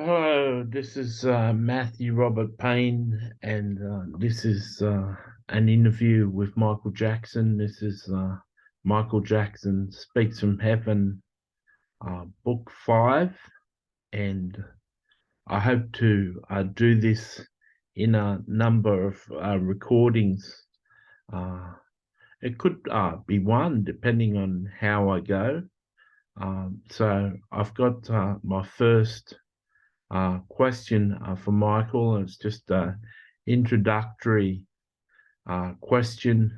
Hello, this is Matthew Robert Payne, and this is an interview with Michael Jackson. This is Michael Jackson Speaks from Heaven, Book 5, and I hope to do this in a number of recordings. Uh, it could be one, depending on how I go. So I've got my first question for Michael. It's just an introductory question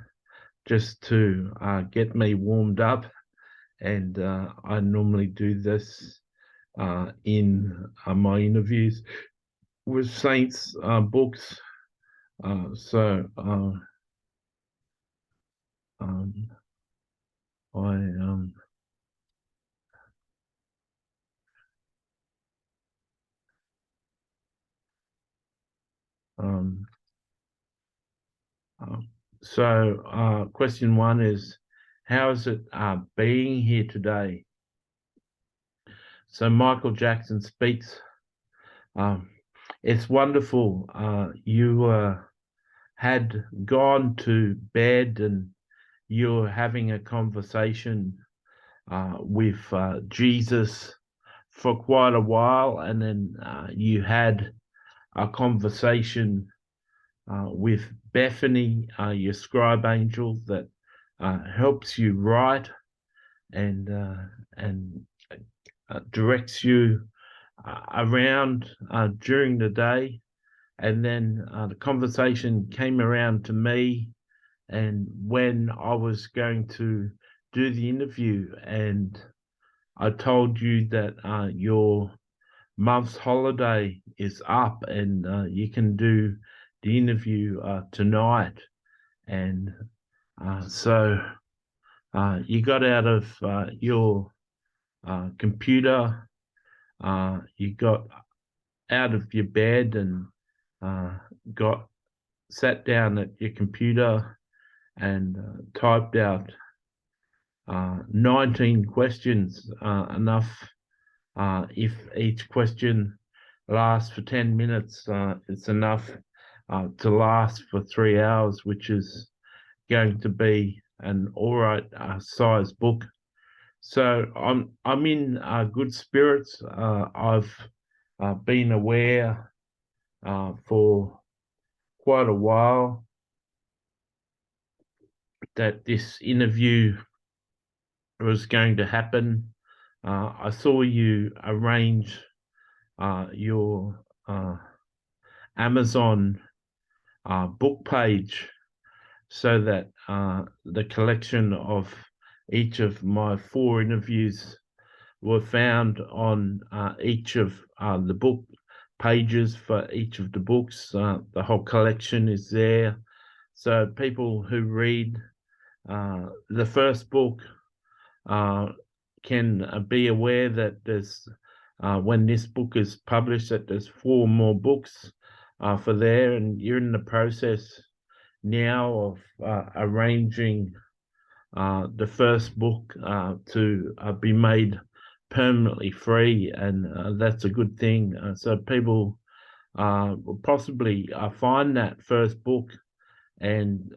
just to get me warmed up. And I normally do this in my interviews with Saints books. So um, I um, uh, question one is, how is it being here today? So Michael Jackson speaks. Um, it's wonderful. You had gone to bed and you're having a conversation with Jesus for quite a while, and then you had a conversation with Bethany, your scribe angel that helps you write and directs you around during the day. And then the conversation came around to me, and when I was going to do the interview, and I told you that your month's holiday is up and you can do the interview tonight. And so you got out of your computer, you got out of your bed and uh, got sat down at your computer and typed out 19 questions, enough if each question lasts for 10 minutes, it's enough to last for 3 hours, which is going to be an all right size book. So I'm in good spirits. I've been aware for quite a while that this interview was going to happen. I saw you arrange your Amazon book page so that the collection of each of my 4 interviews were found on each of the book pages for each of the books. The whole collection is there. So people who read the first book can be aware that there's when this book is published, that there's 4 more books for there, and you're in the process now of arranging the first book to be made permanently free, and that's a good thing. So people will possibly find that first book and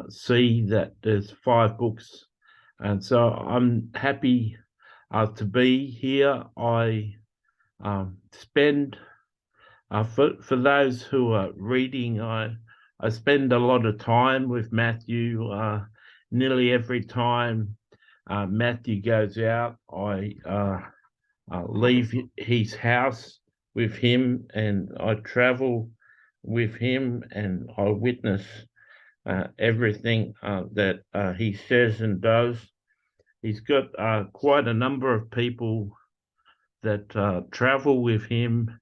see that there's 5 books. And so I'm happy to be here. I spend, for those who are reading, I spend a lot of time with Matthew. Nearly every time Matthew goes out, I leave his house with him and I travel with him, and I witness everything that he says and does. He's got quite a number of people that travel with him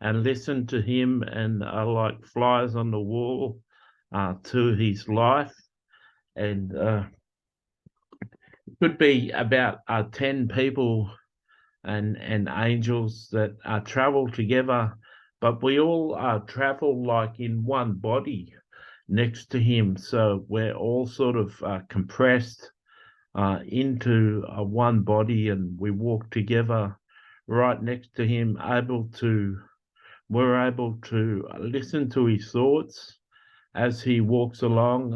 and listen to him and are like flies on the wall to his life. And it could be about 10 people and angels that travel together, but we all travel like in one body next to him. So we're all sort of compressed into one body, and we walk together right next to him, we're able to listen to his thoughts as he walks along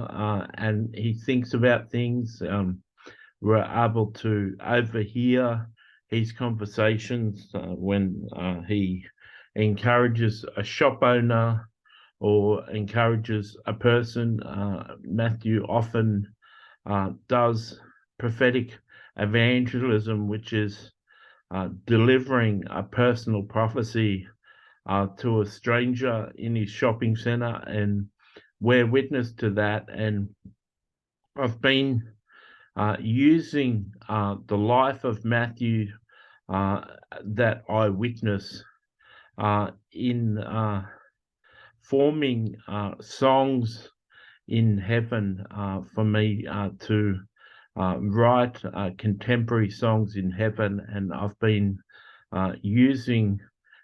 and he thinks about things. We're able to overhear his conversations when he encourages a shop owner or encourages a person. Matthew often does prophetic evangelism, which is delivering a personal prophecy to a stranger in his shopping center, and we're witness to that. And I've been using the life of Matthew that I witness in forming songs in heaven for me to write contemporary songs in heaven. And I've been using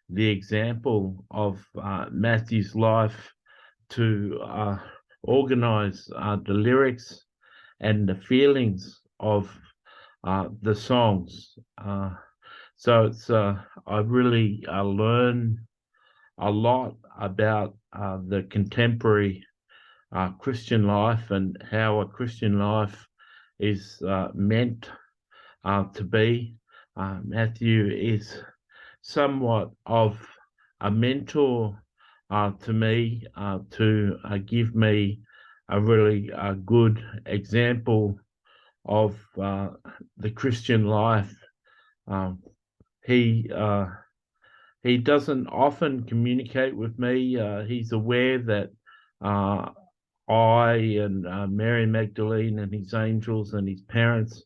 the example of Matthew's life to organize the lyrics and the feelings of the songs. So it's I really learn a lot about the contemporary Christian life and how a Christian life is meant to be. Matthew is somewhat of a mentor to me, to give me a really good example of the Christian life. He doesn't often communicate with me. He's aware that I and Mary Magdalene and his angels and his parents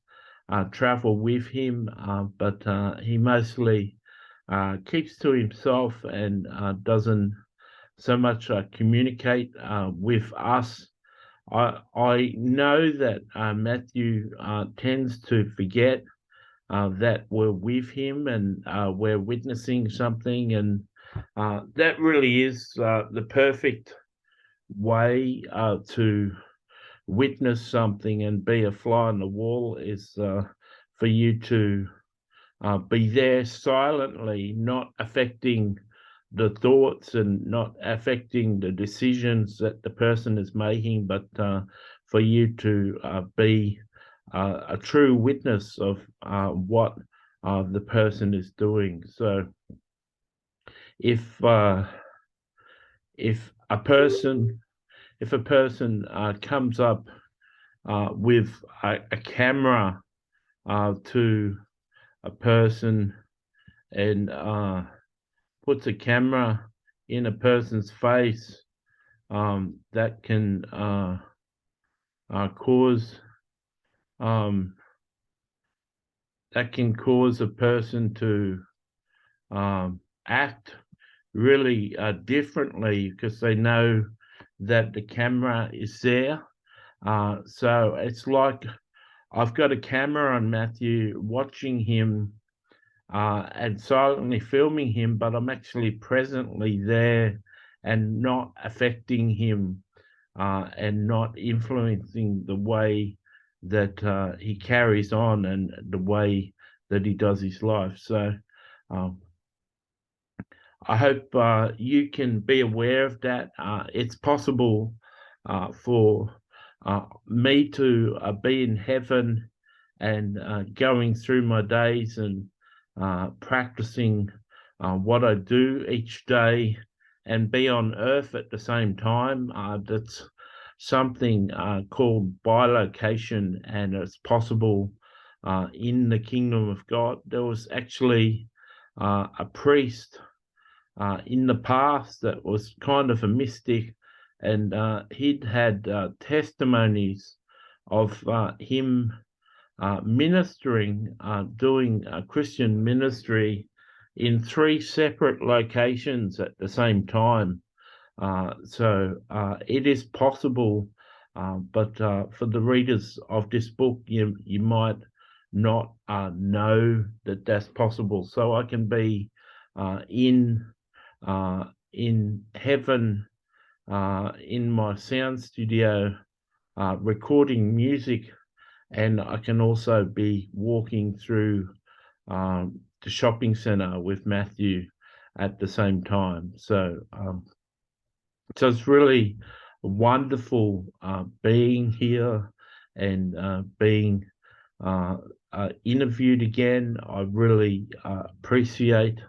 travel with him, but he mostly keeps to himself and doesn't so much communicate with us. I know that Matthew tends to forget that we're with him and we're witnessing something, and that really is the perfect way to witness something and be a fly on the wall, is for you to be there silently, not affecting the thoughts and not affecting the decisions that the person is making, but for you to be a true witness of what the person is doing. So if a person comes up with a camera to a person and puts a camera in a person's face, that can cause a person to act really differently because they know that the camera is there. So it's like I've got a camera on Matthew, watching him and silently filming him, but I'm actually presently there and not affecting him and not influencing the way that he carries on and the way that he does his life. So I hope you can be aware of that. It's possible for me to be in heaven and going through my days and practicing what I do each day and be on earth at the same time. That's something called bilocation, and it's possible in the kingdom of God. There was actually a priest in the past that was kind of a mystic, and he'd had testimonies of him ministering, doing Christian ministry in 3 separate locations at the same time. So it is possible, but for the readers of this book, you might not know that that's possible. So I can be in heaven in my sound studio recording music, and I can also be walking through the shopping centre with Matthew at the same time. So it's really wonderful being here and being interviewed again. I really appreciate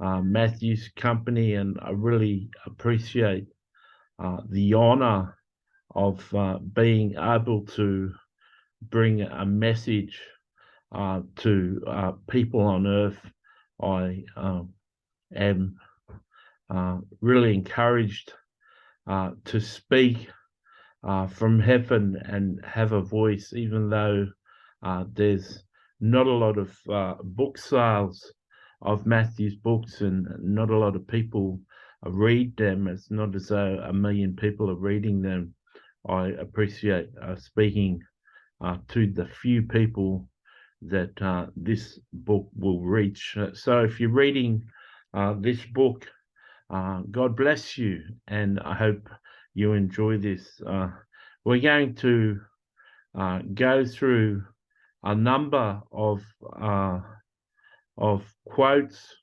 Matthew's company, and I really appreciate the honour of being able to bring a message to people on earth. I am really encouraged to speak from heaven and have a voice, even though there's not a lot of book sales of Matthew's books and not a lot of people read them. It's not as though 1 million people are reading them. I appreciate speaking to the few people that this book will reach. So if you're reading this book, God bless you, and I hope you enjoy this. We're going to go through a number of quotes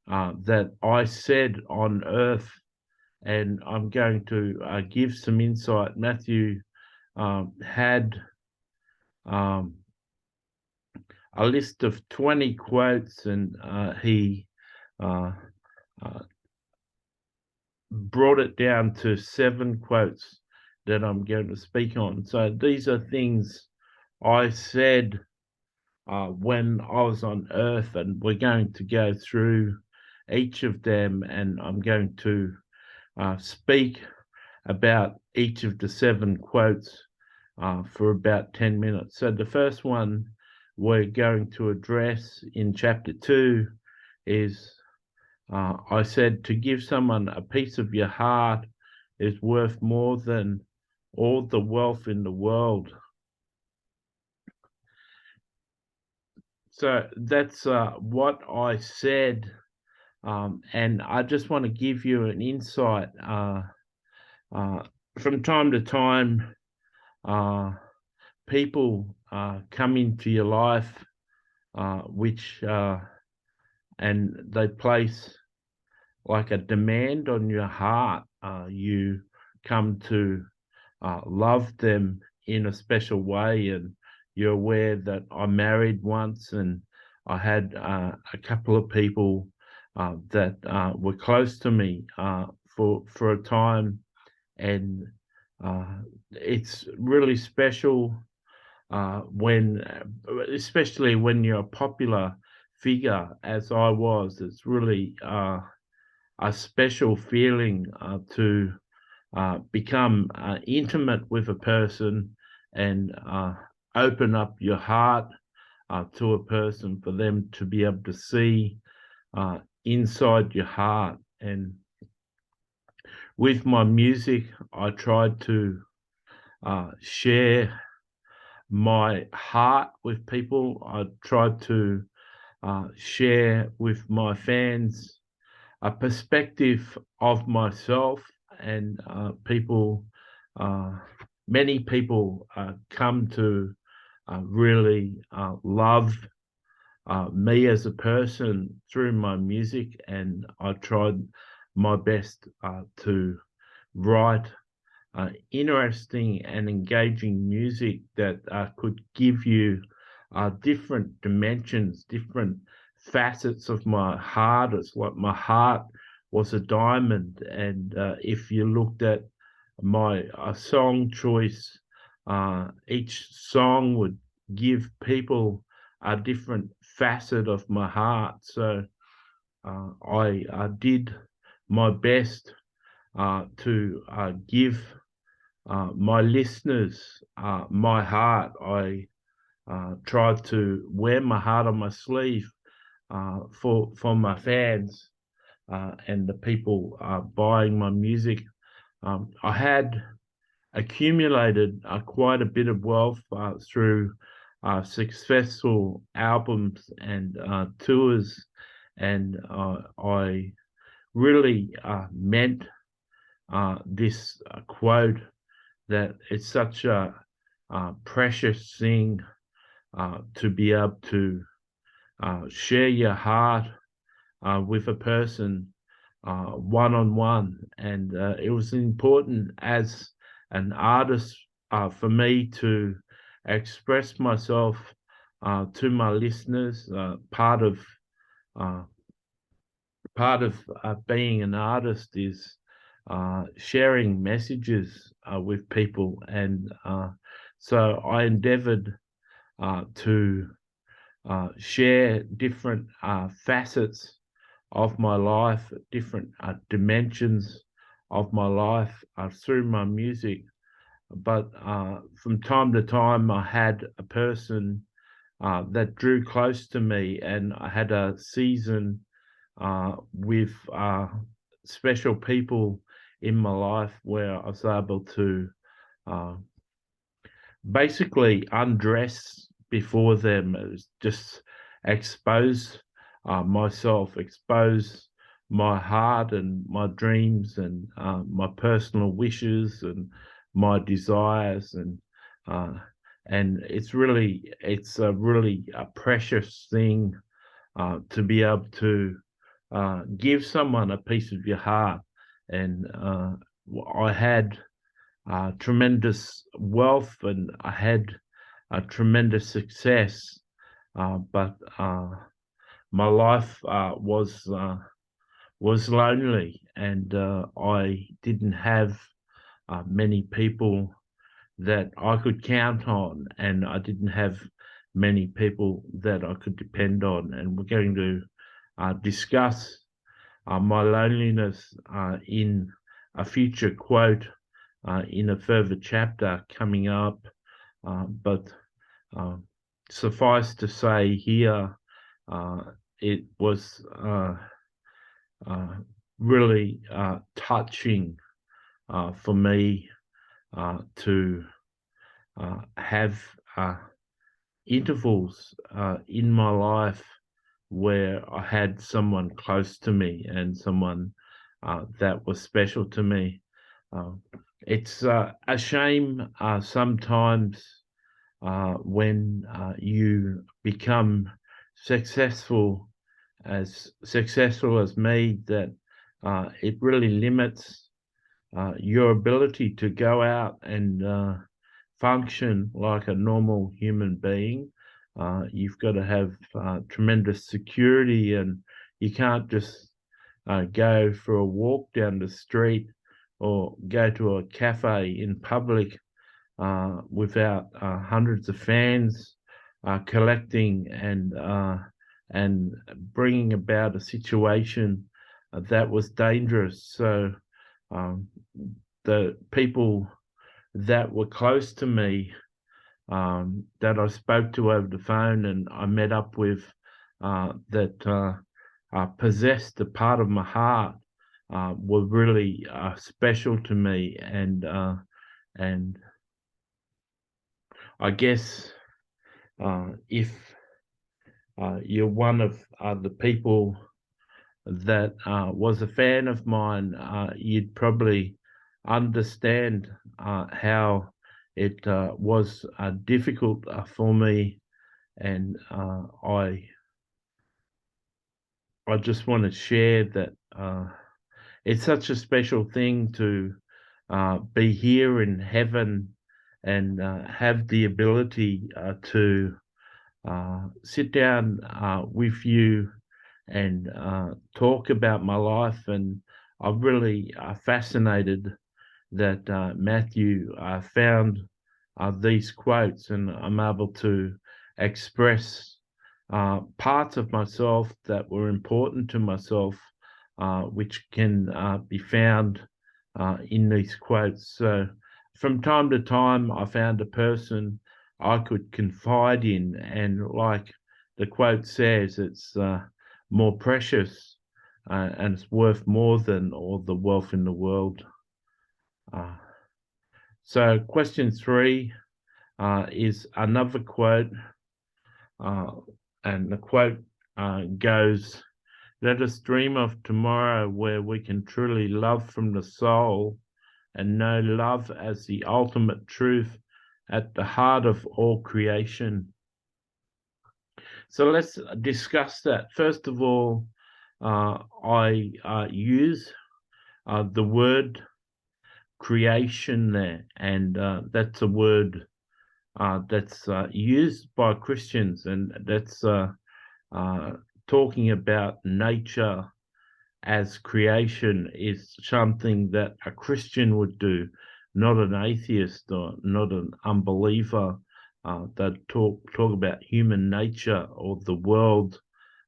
that I said on earth, and I'm going to give some insight. Matthew had a list of 20 quotes, and he brought it down to 7 quotes that I'm going to speak on. So these are things I said when I was on earth, and we're going to go through each of them, and I'm going to speak about each of the 7 quotes for about 10 minutes. So the first one we're going to address in chapter 2 is I said, to give someone a piece of your heart is worth more than all the wealth in the world. So that's what I said, and I just want to give you an insight. From time to time, people come into your life and they place like a demand on your heart. You come to love them in a special way, and you're aware that I married once, and I had a couple of people that were close to me for a time, and it's really special especially when you're a popular figure, as I was. It's really a special feeling to become intimate with a person and open up your heart to a person, for them to be able to see inside your heart. And with my music, I tried to share my heart with people. I tried to share with my fans a perspective of myself, and many people come to really love me as a person through my music, and I tried my best to write interesting and engaging music that could give you different dimensions, different facets of my heart. It's like my heart was a diamond, and if you looked at my song choice, each song would give people a different facet of my heart. So I did my best to give my listeners my heart. I tried to wear my heart on my sleeve for my fans and the people buying my music. I had accumulated quite a bit of wealth through successful albums and tours, and I really meant this quote, that it's such a precious thing to be able to share your heart with a person one-on-one. And it was important as an artist for me to express myself to my listeners. Part of being an artist is sharing messages with people, and so I endeavored to share different facets of my life, different dimensions of my life through my music. But from time to time, I had a person that drew close to me, and I had a season with special people in my life where I was able to basically undress before them. It was just expose myself, expose my heart and my dreams and my personal wishes and my desires, and it's a really a precious thing to be able to give someone a piece of your heart. And I had tremendous wealth, and I had a tremendous success, but my life was lonely, and I didn't have many people that I could count on, and I didn't have many people that I could depend on. And we're going to discuss my loneliness in a future quote in a further chapter coming up. But suffice to say here, it was really touching for me to have intervals in my life where I had someone close to me and someone that was special to me. It's a shame sometimes when you become successful as me, that it really limits your ability to go out and function like a normal human being. You've got to have tremendous security, and you can't just go for a walk down the street or go to a cafe in public without hundreds of fans collecting and bringing about a situation that was dangerous. So the people that were close to me, that I spoke to over the phone and I met up with, that possessed a part of my heart, were really special to me. And I guess if you're one of the people that was a fan of mine, you'd probably understand how it was difficult for me, and I just want to share that it's such a special thing to be here in heaven and have the ability to sit down with you and talk about my life. And I'm really fascinated that Matthew found these quotes, and I'm able to express parts of myself that were important to myself, which can be found in these quotes. So from time to time, I found a person I could confide in, and like the quote says, it's more precious and it's worth more than all the wealth in the world. So question 3 is another quote, and the quote goes, "Let us dream of tomorrow where we can truly love from the soul and know love as the ultimate truth at the heart of all creation." So let's discuss that. First of all, I use the word creation there, and that's a word that's used by Christians, and that's talking about nature as creation is something that a Christian would do, not an atheist or not an unbeliever. They'd talk about human nature or the world,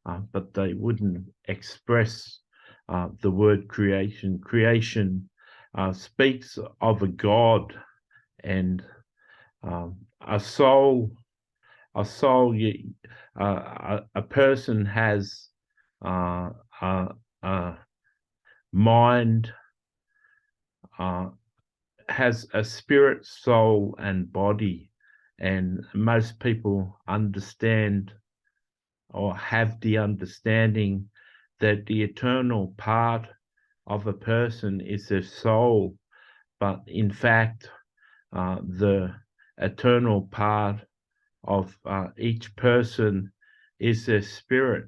but they wouldn't express the word creation. Creation speaks of a God and a soul. A soul. A person has a mind, has a spirit, soul, and body, and most people understand or have the understanding that the eternal part of a person is their soul, but in fact, the eternal part of each person is their spirit.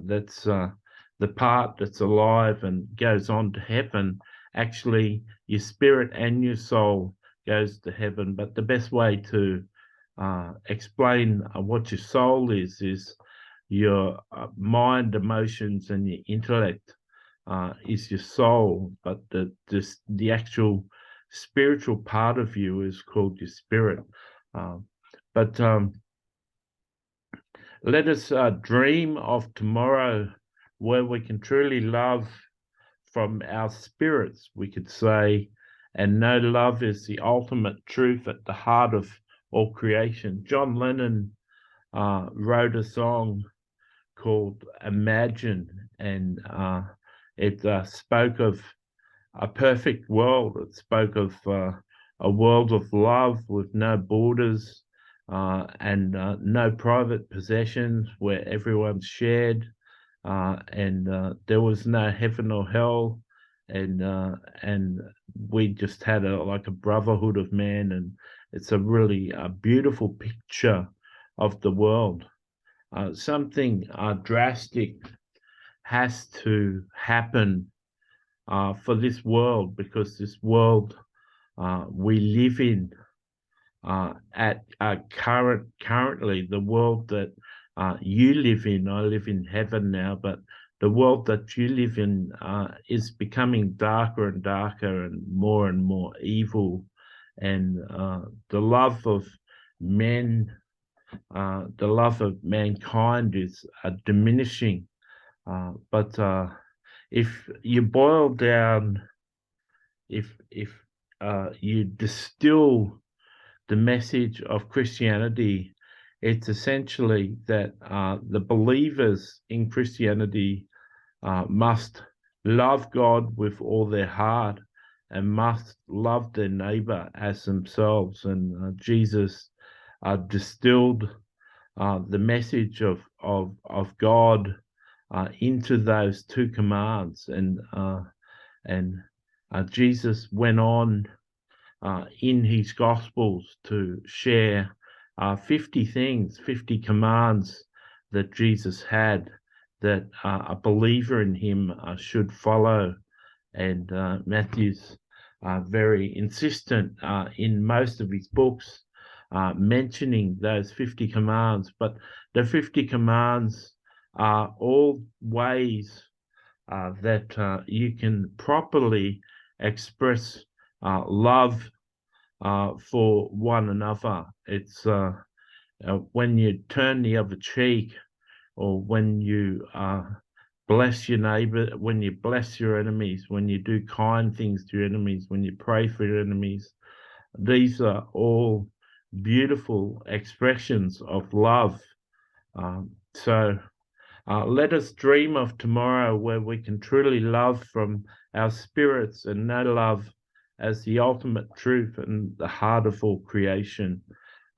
That's the part that's alive and goes on to heaven. Actually, your spirit and your soul goes to heaven. But the best way to explain what your soul is your mind, emotions, and your intellect is your soul. But the actual spiritual part of you is called your spirit. But let us dream of tomorrow where we can truly love from our spirits, we could say, and know love is the ultimate truth at the heart of all creation. John Lennon wrote a song called Imagine, and it spoke of a perfect world. It spoke of a world of love with no borders and no private possessions, where everyone's shared, and there was no heaven or hell, and we just had like a brotherhood of man, and it's a really beautiful picture of the world. Something drastic has to happen for this world, because this world we live in at currently, the world that you live in, I live in heaven now, but the world that you live in is becoming darker and darker and more evil, and the love of men, the love of mankind is diminishing. But if you boil down, if you distill the message of Christianity, it's essentially that the believers in Christianity must love God with all their heart and must love their neighbor as themselves. And Jesus distilled the message of God into those two commands, and Jesus went on in his Gospels to share 50 things, 50 commands that Jesus had that a believer in him should follow. And Matthew's very insistent in most of his books mentioning those 50 commands. But the 50 commands are all ways that you can properly express love for one another. It's when you turn the other cheek, or when you bless your neighbor, when you bless your enemies, when you do kind things to your enemies, when you pray for your enemies. These are all beautiful expressions of love. So let us dream of tomorrow where we can truly love from our spirits and know love as the ultimate truth and the heart of all creation.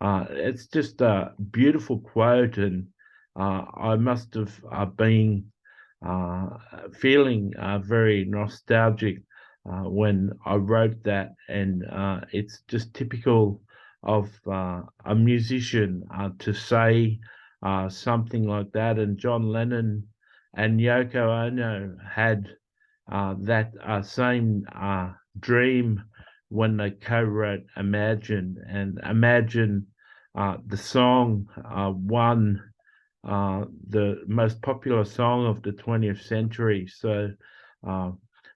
It's just a beautiful quote, and I must have been feeling very nostalgic when I wrote that, and it's just typical of a musician to say something like that. And John Lennon and Yoko Ono had that same dream when they co-wrote Imagine. And Imagine, the song, won the most popular song of the 20th century. So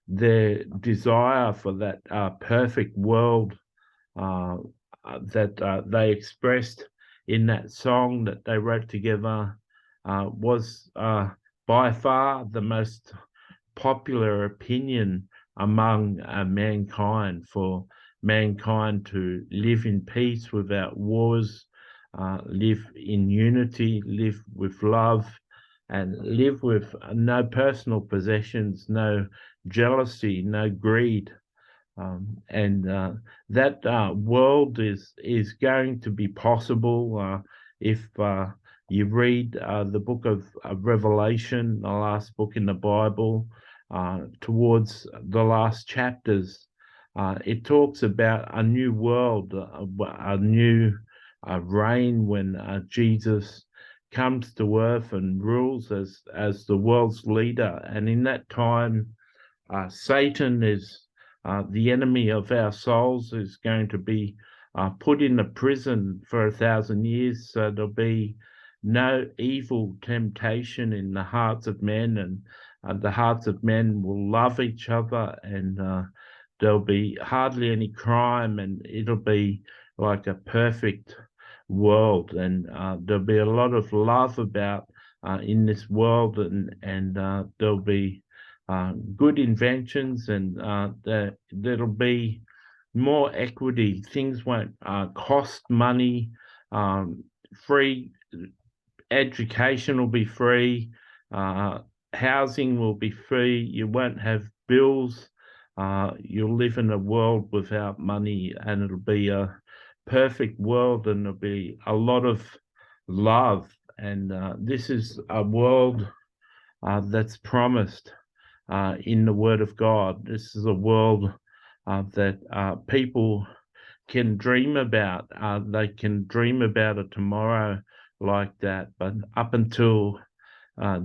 their desire for that perfect world that they expressed in that song that they wrote together was by far the most popular opinion among mankind, for mankind to live in peace without wars, live in unity, live with love, and live with no personal possessions, no jealousy, no greed. And that world is going to be possible if you read the book of Revelation, the last book in the Bible, towards the last chapters. It talks about a new world, a new reign when Jesus comes to earth and rules as the world's leader. And in that time, Satan is the enemy of our souls, is going to be put in a prison for 1,000 years. So there'll be no evil temptation in the hearts of men, and the hearts of men will love each other, and there'll be hardly any crime, and it'll be like a perfect world. And there'll be a lot of love about in this world, and there'll be good inventions, and there'll be more equity. Things won't cost money. Free education will be free. Housing will be free. You won't have bills. You'll live in a world without money, and it'll be a perfect world, and there'll be a lot of love. And this is a world that's promised in the Word of God. This is a world that people can dream about. They can dream about a tomorrow like that, but up until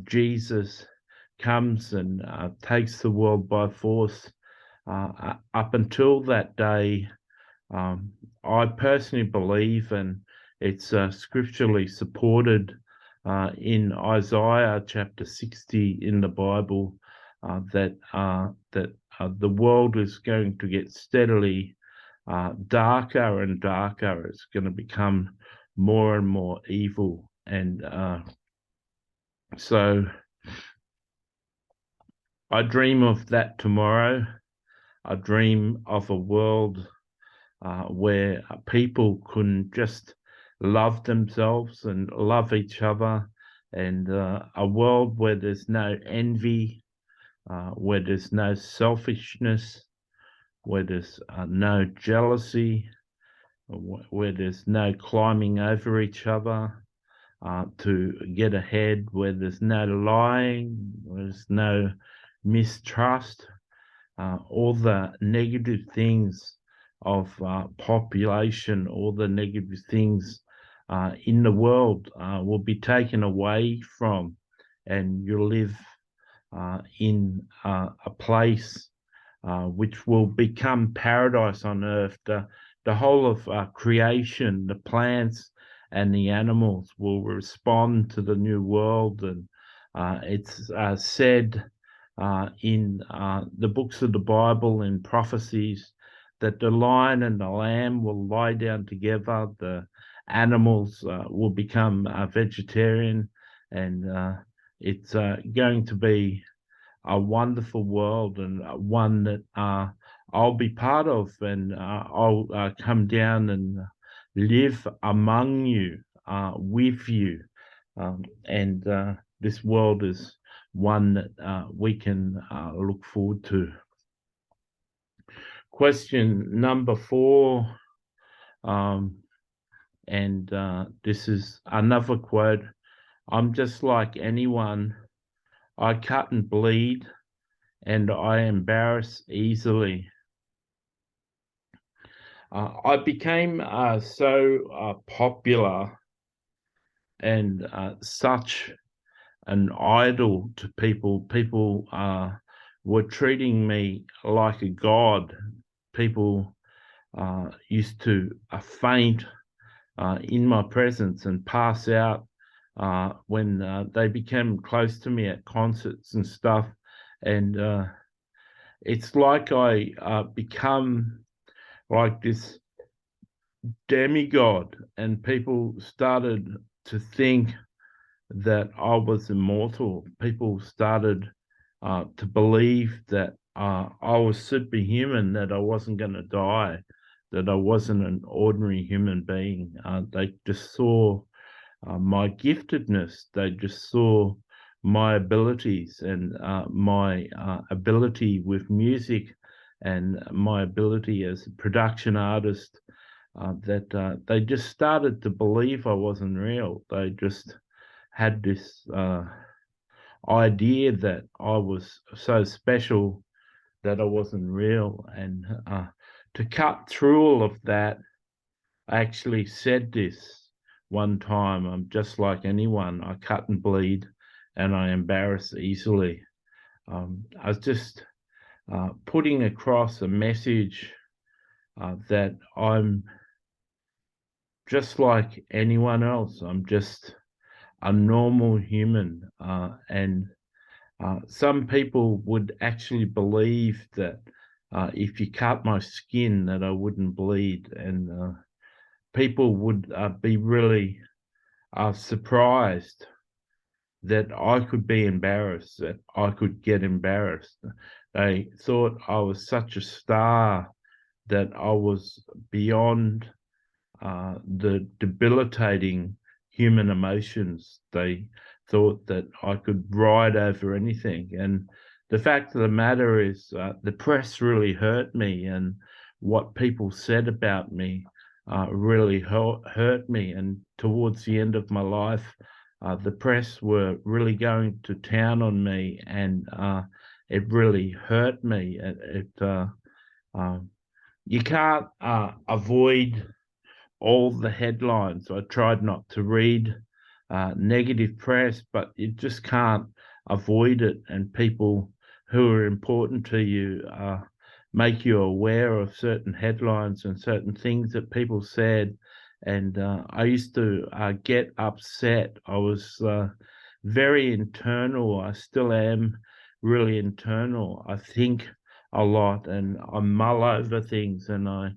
Jesus comes and takes the world by force, up until that day, I personally believe, and it's scripturally supported in Isaiah chapter 60 in the Bible, that the world is going to get steadily darker and darker. It's going to become more and more evil. And so I dream of that tomorrow. I dream of a world where people can just love themselves and love each other, and a world where there's no envy, where there's no selfishness, where there's no jealousy, where there's no climbing over each other to get ahead, where there's no lying, where there's no mistrust, all the negative things of population, all the negative things in the world will be taken away from, and you'll live in a place which will become paradise on earth. The whole of creation, the plants and the animals will respond to the new world. And it's said in the books of the Bible, in prophecies, that the lion and the lamb will lie down together, the animals will become vegetarian, and it's going to be a wonderful world, and one that I'll be part of, and I'll come down and live among you, with you, and this world is one that we can look forward to. Question number 4, and this is another quote. I'm just like anyone. I cut and bleed, and I embarrass easily. I became so popular and such an idol to people. People were treating me like a god. People used to faint in my presence and pass out when they became close to me at concerts and stuff. And it's like I become like this demigod, and people started to think that I was immortal. People started to believe that I was superhuman, that I wasn't going to die, that I wasn't an ordinary human being. They just saw my giftedness. They just saw my abilities and my ability with music and my ability as a production artist. That they just started to believe I wasn't real. They just had this idea that I was so special that I wasn't real. And to cut through all of that, I actually said this one time: I'm just like anyone. I cut and bleed, and I embarrass easily. I was just putting across a message that I'm just like anyone else. I'm just a normal human. And some people would actually believe that if you cut my skin, that I wouldn't bleed. And people would be really surprised that I could be embarrassed, that I could get embarrassed. They thought I was such a star, that I was beyond the debilitating human emotions. They thought that I could ride over anything. And the fact of the matter is, the press really hurt me, and what people said about me really hurt me. And towards the end of my life, the press were really going to town on me, and it really hurt me. You can't avoid all the headlines. I tried not to read negative press, but you just can't avoid it. And people who are important to you make you aware of certain headlines and certain things that people said. And I used to get upset. I was very internal. I still am really internal. I think a lot, and I mull over things, and I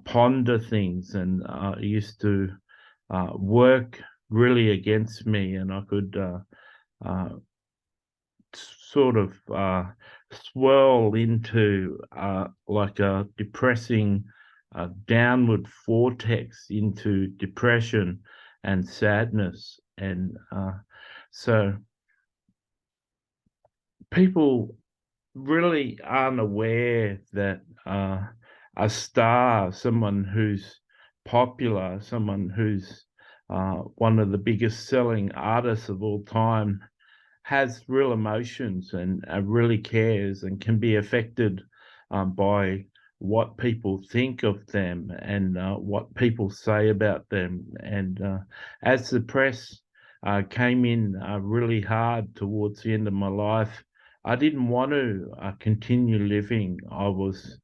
ponder things, and used to work really against me, and I could uh, sort of swirl into like a depressing downward vortex into depression and sadness. And so people really aren't aware that a star, someone who's popular, someone who's one of the biggest selling artists of all time, has real emotions and really cares and can be affected by what people think of them and what people say about them. And as the press came in really hard towards the end of my life, I didn't want to continue living. I was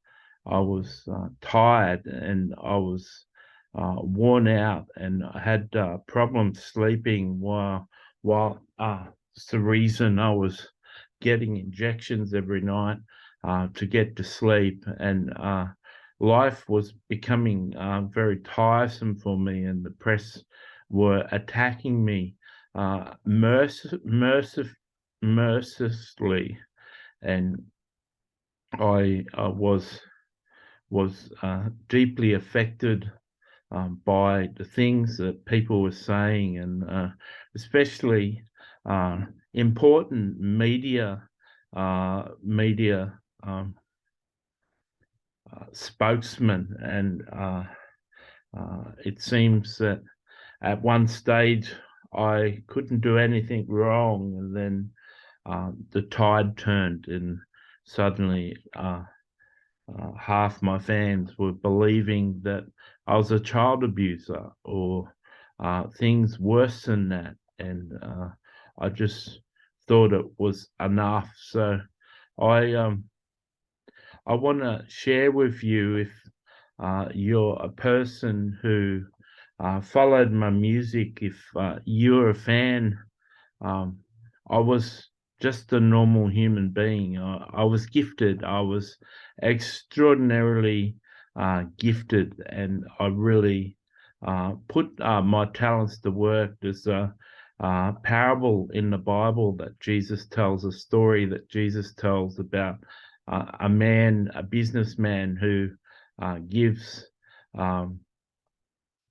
tired, and I was worn out, and I had problems sleeping while it's the reason I was getting injections every night to get to sleep. And life was becoming very tiresome for me, and the press were attacking me mercilessly. And I was deeply affected by the things that people were saying, and especially important media spokesman. And it seems that at one stage I couldn't do anything wrong, and then the tide turned, and suddenly half my fans were believing that I was a child abuser, or things worse than that, and I just thought it was enough. So I I want to share with you, if you're a person who followed my music, if you're a fan. um, I was just a normal human being. I was gifted. I was extraordinarily gifted, and I really put my talents to work. There's a parable in the Bible that Jesus tells, a story that Jesus tells about a man, a businessman who gives um,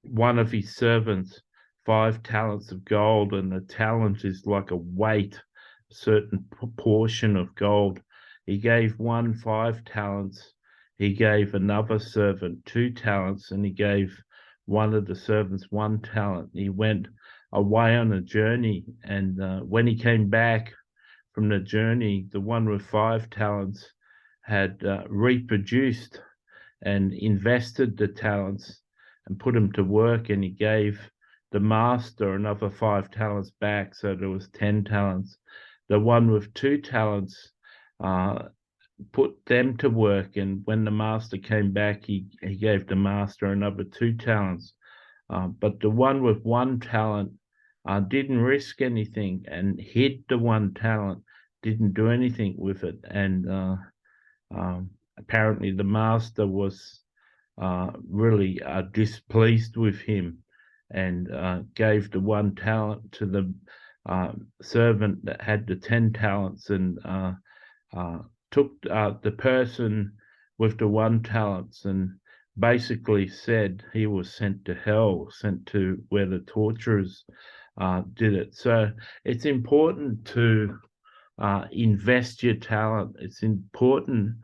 one of his servants 5 talents of gold, and a talent is like a weight, a certain proportion of gold. He gave one 5 talents, he gave another servant 2 talents, and he gave one of the servants 1 talent. He went away on a journey, and when he came back from the journey, the one with 5 talents had reproduced and invested the talents and put them to work, and he gave the master another 5 talents back, so there was 10 talents. The one with 2 talents put them to work, and when the master came back, he gave the master another 2 talents. But the one with 1 talent didn't risk anything and hid the 1 talent, didn't do anything with it, and apparently the master was really displeased with him, and gave the 1 talent to the servant that had the 10 talents, and took the person with the 1 talents and basically said he was sent to hell, sent to where the torturers did it. So it's important to invest your talent. It's important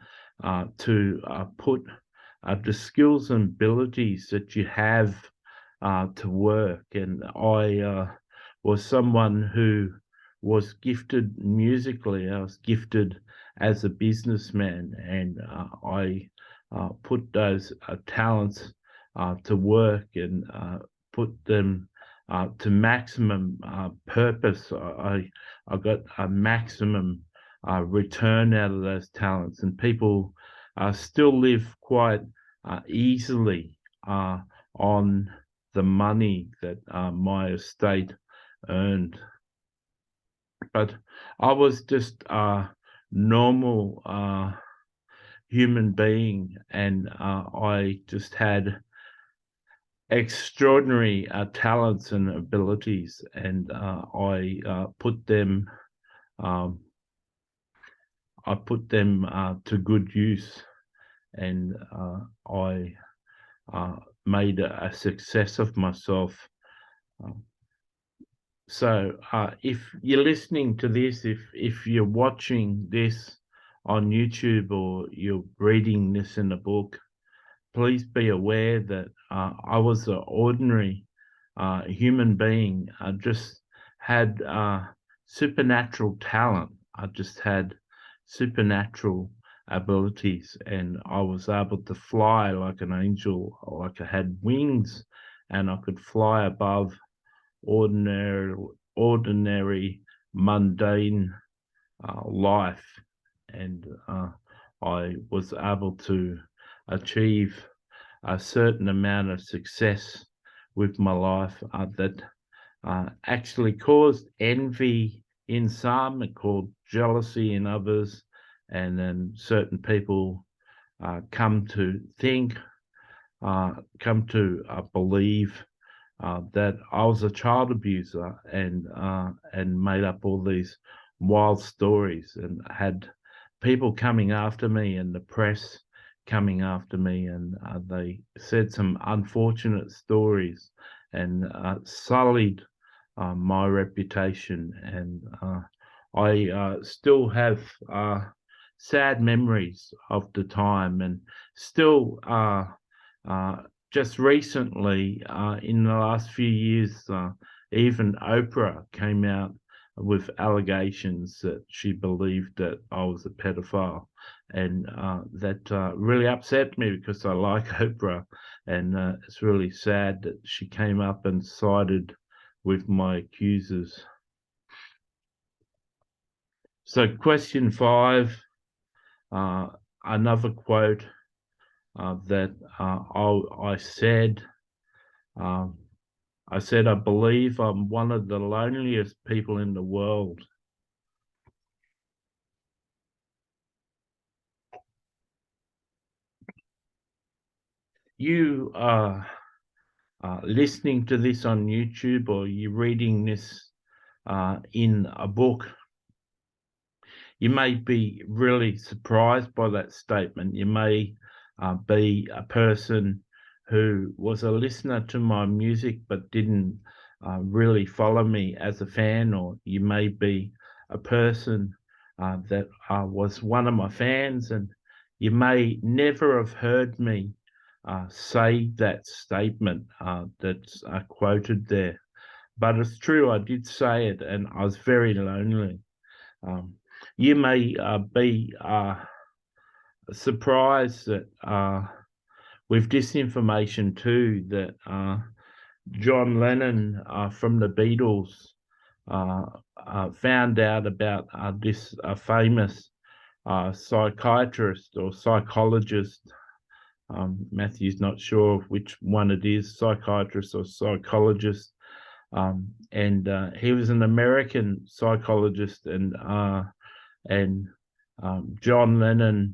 to put the skills and abilities that you have to work. And I was someone who was gifted musically. I was gifted as a businessman, and I put those talents to work, and put them to maximum purpose. I got a maximum return out of those talents, and people still live quite easily on the money that my estate earned. But I was just a normal human being, and I just had extraordinary talents and abilities, and I put them to good use, and I made a success of myself. So if you're listening to this, if you're watching this on YouTube, or you're reading this in a book, please be aware that I was an ordinary human being. I just had supernatural talent. I just had supernatural abilities, and I was able to fly like an angel, like I had wings, and I could fly above ordinary mundane life, and I was able to achieve a certain amount of success with my life that actually caused envy in some, it caused jealousy in others, and then certain people come to think, come to believe that I was a child abuser, and made up all these wild stories, and had people coming after me, and the press coming after me, and they said some unfortunate stories, and sullied my reputation. And I still have sad memories of the time, and still just recently, in the last few years, even Oprah came out with allegations that she believed that I was a pedophile. And that really upset me because I like Oprah, and it's really sad that she came up and sided with my accusers. So question 5, another quote that I said, I believe I'm one of the loneliest people in the world. You are listening to this on YouTube, or you're reading this in a book, you may be really surprised by that statement. You may be a person who was a listener to my music but didn't really follow me as a fan, or you may be a person that was one of my fans, and you may never have heard me say that statement that's quoted there. But it's true, I did say it, and I was very lonely. You may be surprised that with disinformation too, that John Lennon from the Beatles found out about this famous psychiatrist or psychologist. Matthew's not sure which one it is, psychiatrist or psychologist. And he was an American psychologist, and John Lennon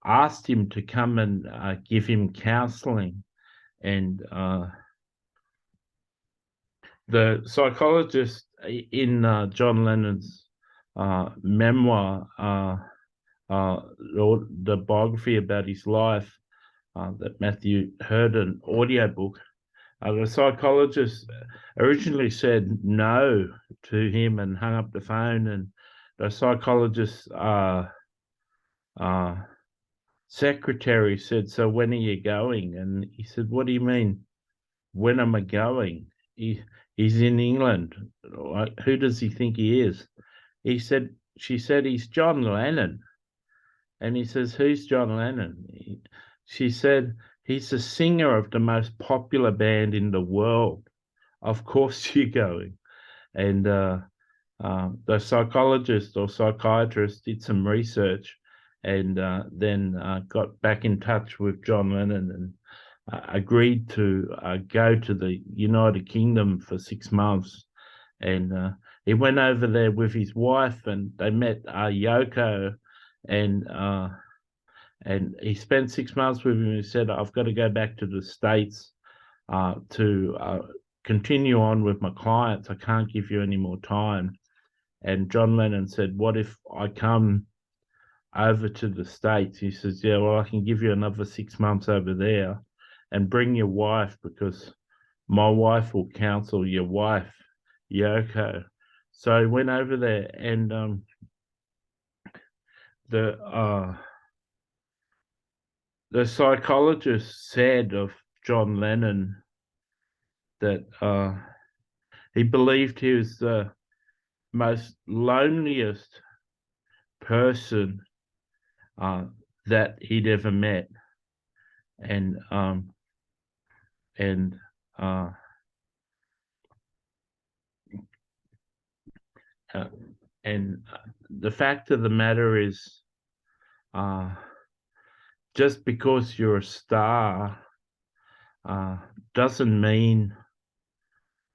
asked him to come and give him counseling. And the psychologist in John Lennon's memoir, or the biography about his life that Matthew heard an audiobook, the psychologist originally said no to him and hung up the phone, and the psychologist's secretary said, "So when are you going?" And he said, "What do you mean? When am I going? He's in England. Who does he think he is?" She said, "He's John Lennon." And he says, "Who's John Lennon?" She said, "He's the singer of the most popular band in the world. Of course you're going." And the psychologist or psychiatrist did some research, and then got back in touch with John Lennon and agreed to go to the United Kingdom for 6 months. And he went over there with his wife, and they met Yoko, and he spent 6 months with him. He said, "I've got to go back to the States to continue on with my clients. I can't give you any more time." And John Lennon said, "What if I come over to the States?" He says, "Yeah, well, I can give you another 6 months over there and bring your wife, because my wife will counsel your wife, Yoko." So he went over there, and the psychologist said of John Lennon that he believed he was the most loneliest person that he'd ever met, and the fact of the matter is, just because you're a star doesn't mean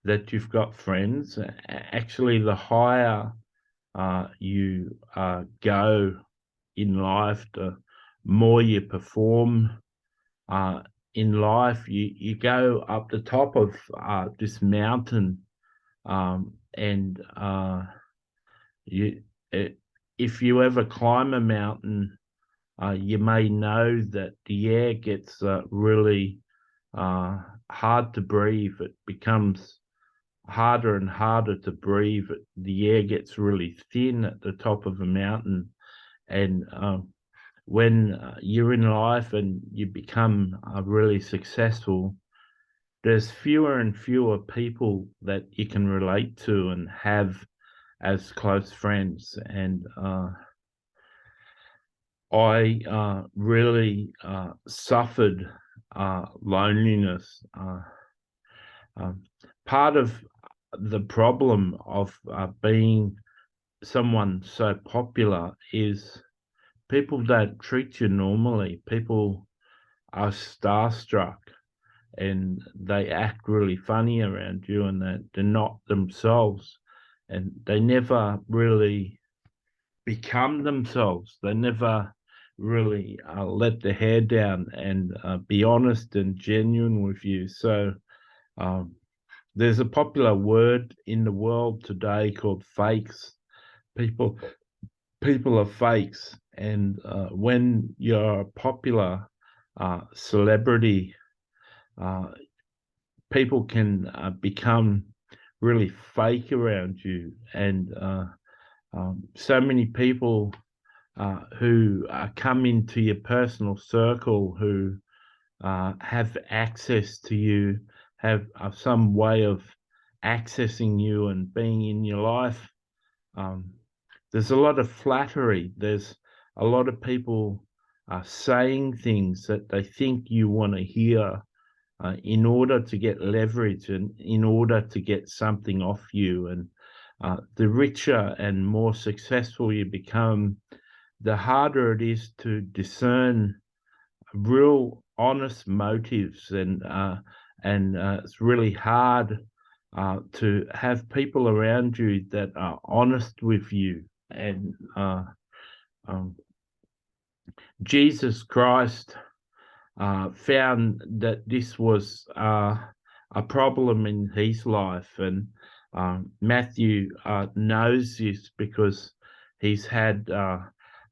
that you've got friends. Actually, the higher you go in life, the more you perform in life. You go up the top of this mountain, and if you ever climb a mountain, you may know that the air gets really hard to breathe. It becomes harder and harder to breathe. The air gets really thin at the top of a mountain. And when you're in life and you become really successful, there's fewer and fewer people that you can relate to and have as close friends. And I really suffered loneliness. Part of the problem of being someone so popular is people don't treat you normally. People are starstruck and they act really funny around you, and they're not themselves, and they never really become themselves. They never really let their hair down and be honest and genuine with you. So there's a popular word in the world today called fakes. People people are fakes, and when you're a popular celebrity, people can become really fake around you, and so many people who come into your personal circle, who have access to you, have some way of accessing you and being in your life. There's a lot of flattery. There's a lot of people saying things that they think you want to hear in order to get leverage and in order to get something off you. And the richer and more successful you become, the harder it is to discern real honest motives, and it's really hard to have people around you that are honest with you. And um, Jesus Christ found that this was a problem in his life, and Matthew knows this because he's had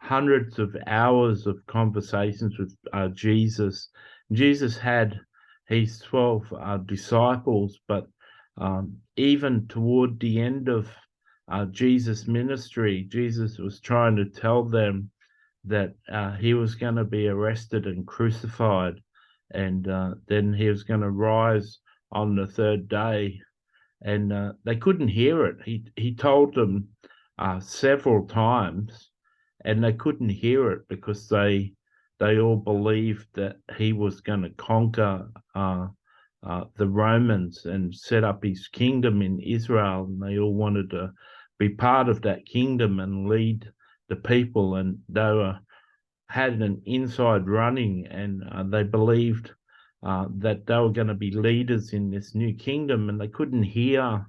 hundreds of hours of conversations with Jesus. Jesus had his 12 disciples, but even toward the end of Jesus' ministry, Jesus was trying to tell them that he was going to be arrested and crucified, and then he was going to rise on the third day. And they couldn't hear it. He told them several times, and they couldn't hear it because they all believed that he was going to conquer the Romans and set up his kingdom in Israel, and they all wanted to be part of that kingdom and lead the people, and they had an inside running, and they believed that they were going to be leaders in this new kingdom, and they couldn't hear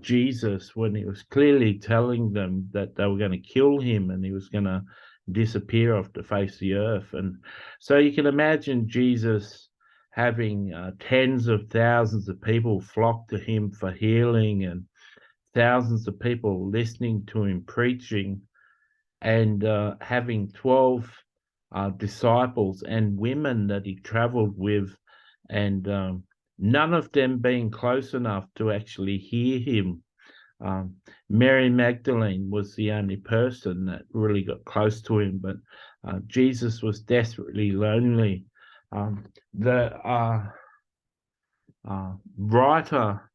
Jesus when he was clearly telling them that they were going to kill him and he was going to disappear off the face of the earth. And so you can imagine Jesus having tens of thousands of people flock to him for healing, and thousands of people listening to him preaching, and having 12 disciples and women that he traveled with, and none of them being close enough to actually hear him. Mary Magdalene was the only person that really got close to him, but Jesus was desperately lonely. The writer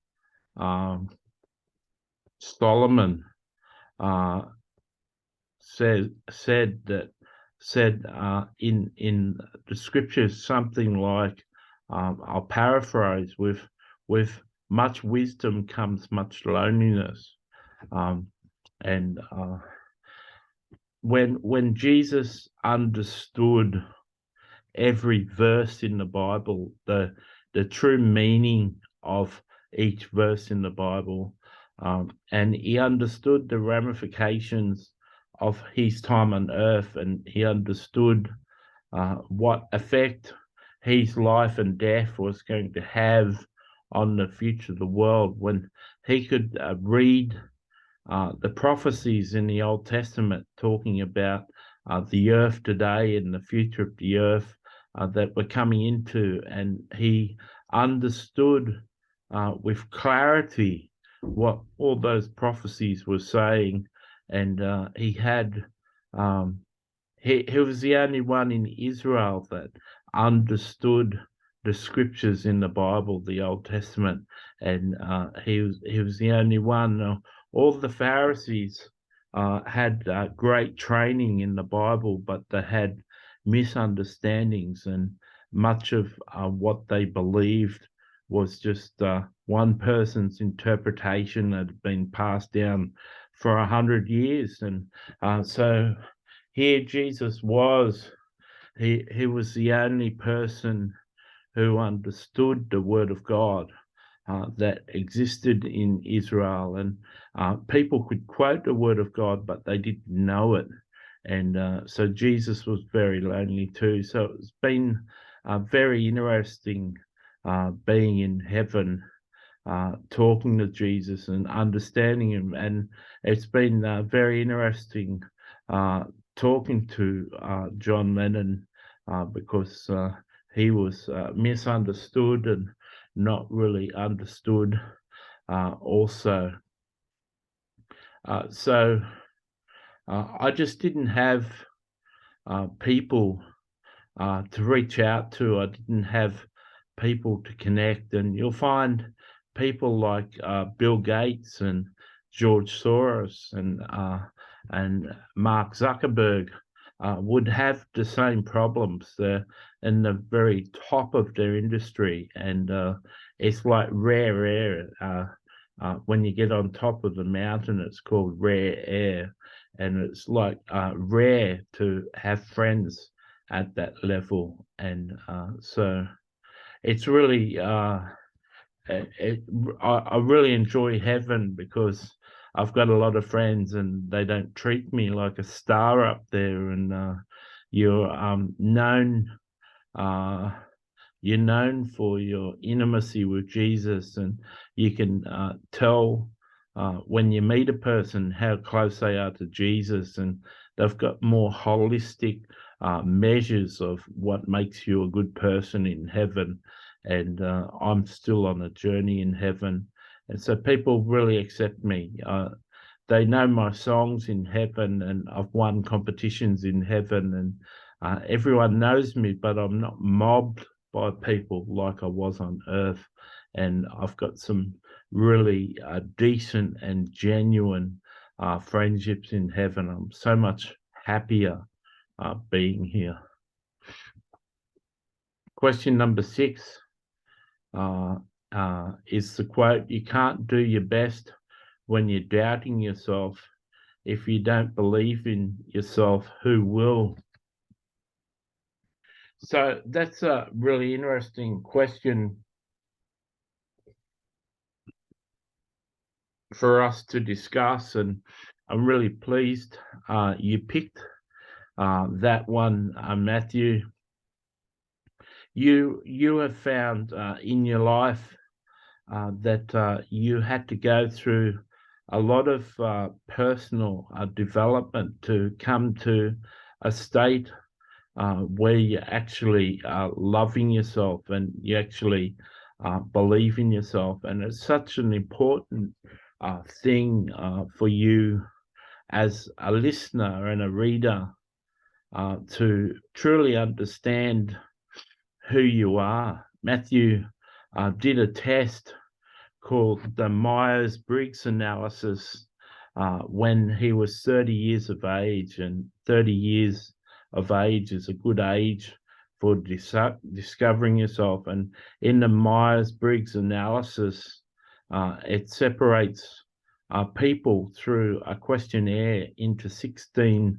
Solomon said in the scriptures something like, I'll paraphrase, with much wisdom comes much loneliness. And when Jesus understood every verse in the Bible, the true meaning of each verse in the Bible, and he understood the ramifications of his time on earth, and he understood what effect his life and death was going to have on the future of the world. When he could read the prophecies in the Old Testament talking about the earth today and the future of the earth that we're coming into, and he understood with clarity what all those prophecies were saying. And he had he was the only one in Israel that understood the scriptures in the Bible, the Old Testament, and he was the only one. All the Pharisees had great training in the Bible, but they had misunderstandings, and much of what they believed was just one person's interpretation that had been passed down for 100 years. And so here Jesus was. He was the only person who understood the word of God that existed in Israel. And people could quote the word of God, but they didn't know it. And so Jesus was very lonely too. So it's been very interesting being in heaven, talking to Jesus and understanding him. And it's been very interesting talking to John Lennon because he was misunderstood and not really understood also. So I just didn't have people to reach out to. I didn't have people to connect. And you'll find people like Bill Gates and George Soros and Mark Zuckerberg would have the same problems. They're in the very top of their industry, and it's like rare air. When you get on top of the mountain, it's called rare air, and it's like rare to have friends at that level. And so it's really I really enjoy heaven because I've got a lot of friends and they don't treat me like a star up there. And you're known you're known for your intimacy with Jesus, and you can tell when you meet a person how close they are to Jesus, and they've got more holistic measures of what makes you a good person in heaven. And I'm still on a journey in heaven, and so people really accept me. They know my songs in heaven, and I've won competitions in heaven, and everyone knows me, but I'm not mobbed by people like I was on earth. And I've got some really decent and genuine friendships in heaven. I'm so much happier being here. Question number 6 is the quote, "You can't do your best when you're doubting yourself. If you don't believe in yourself, who will?" So that's a really interesting question for us to discuss, and I'm really pleased you picked that one, Matthew. You have found in your life that you had to go through a lot of personal development to come to a state where you're actually loving yourself and you actually believe in yourself. And it's such an important thing for you as a listener and a reader to truly understand who you are. Matthew did a test called the Myers-Briggs analysis when he was 30 years of age, and 30 years of age is a good age for discovering yourself. And in the Myers-Briggs analysis, it separates people through a questionnaire into 16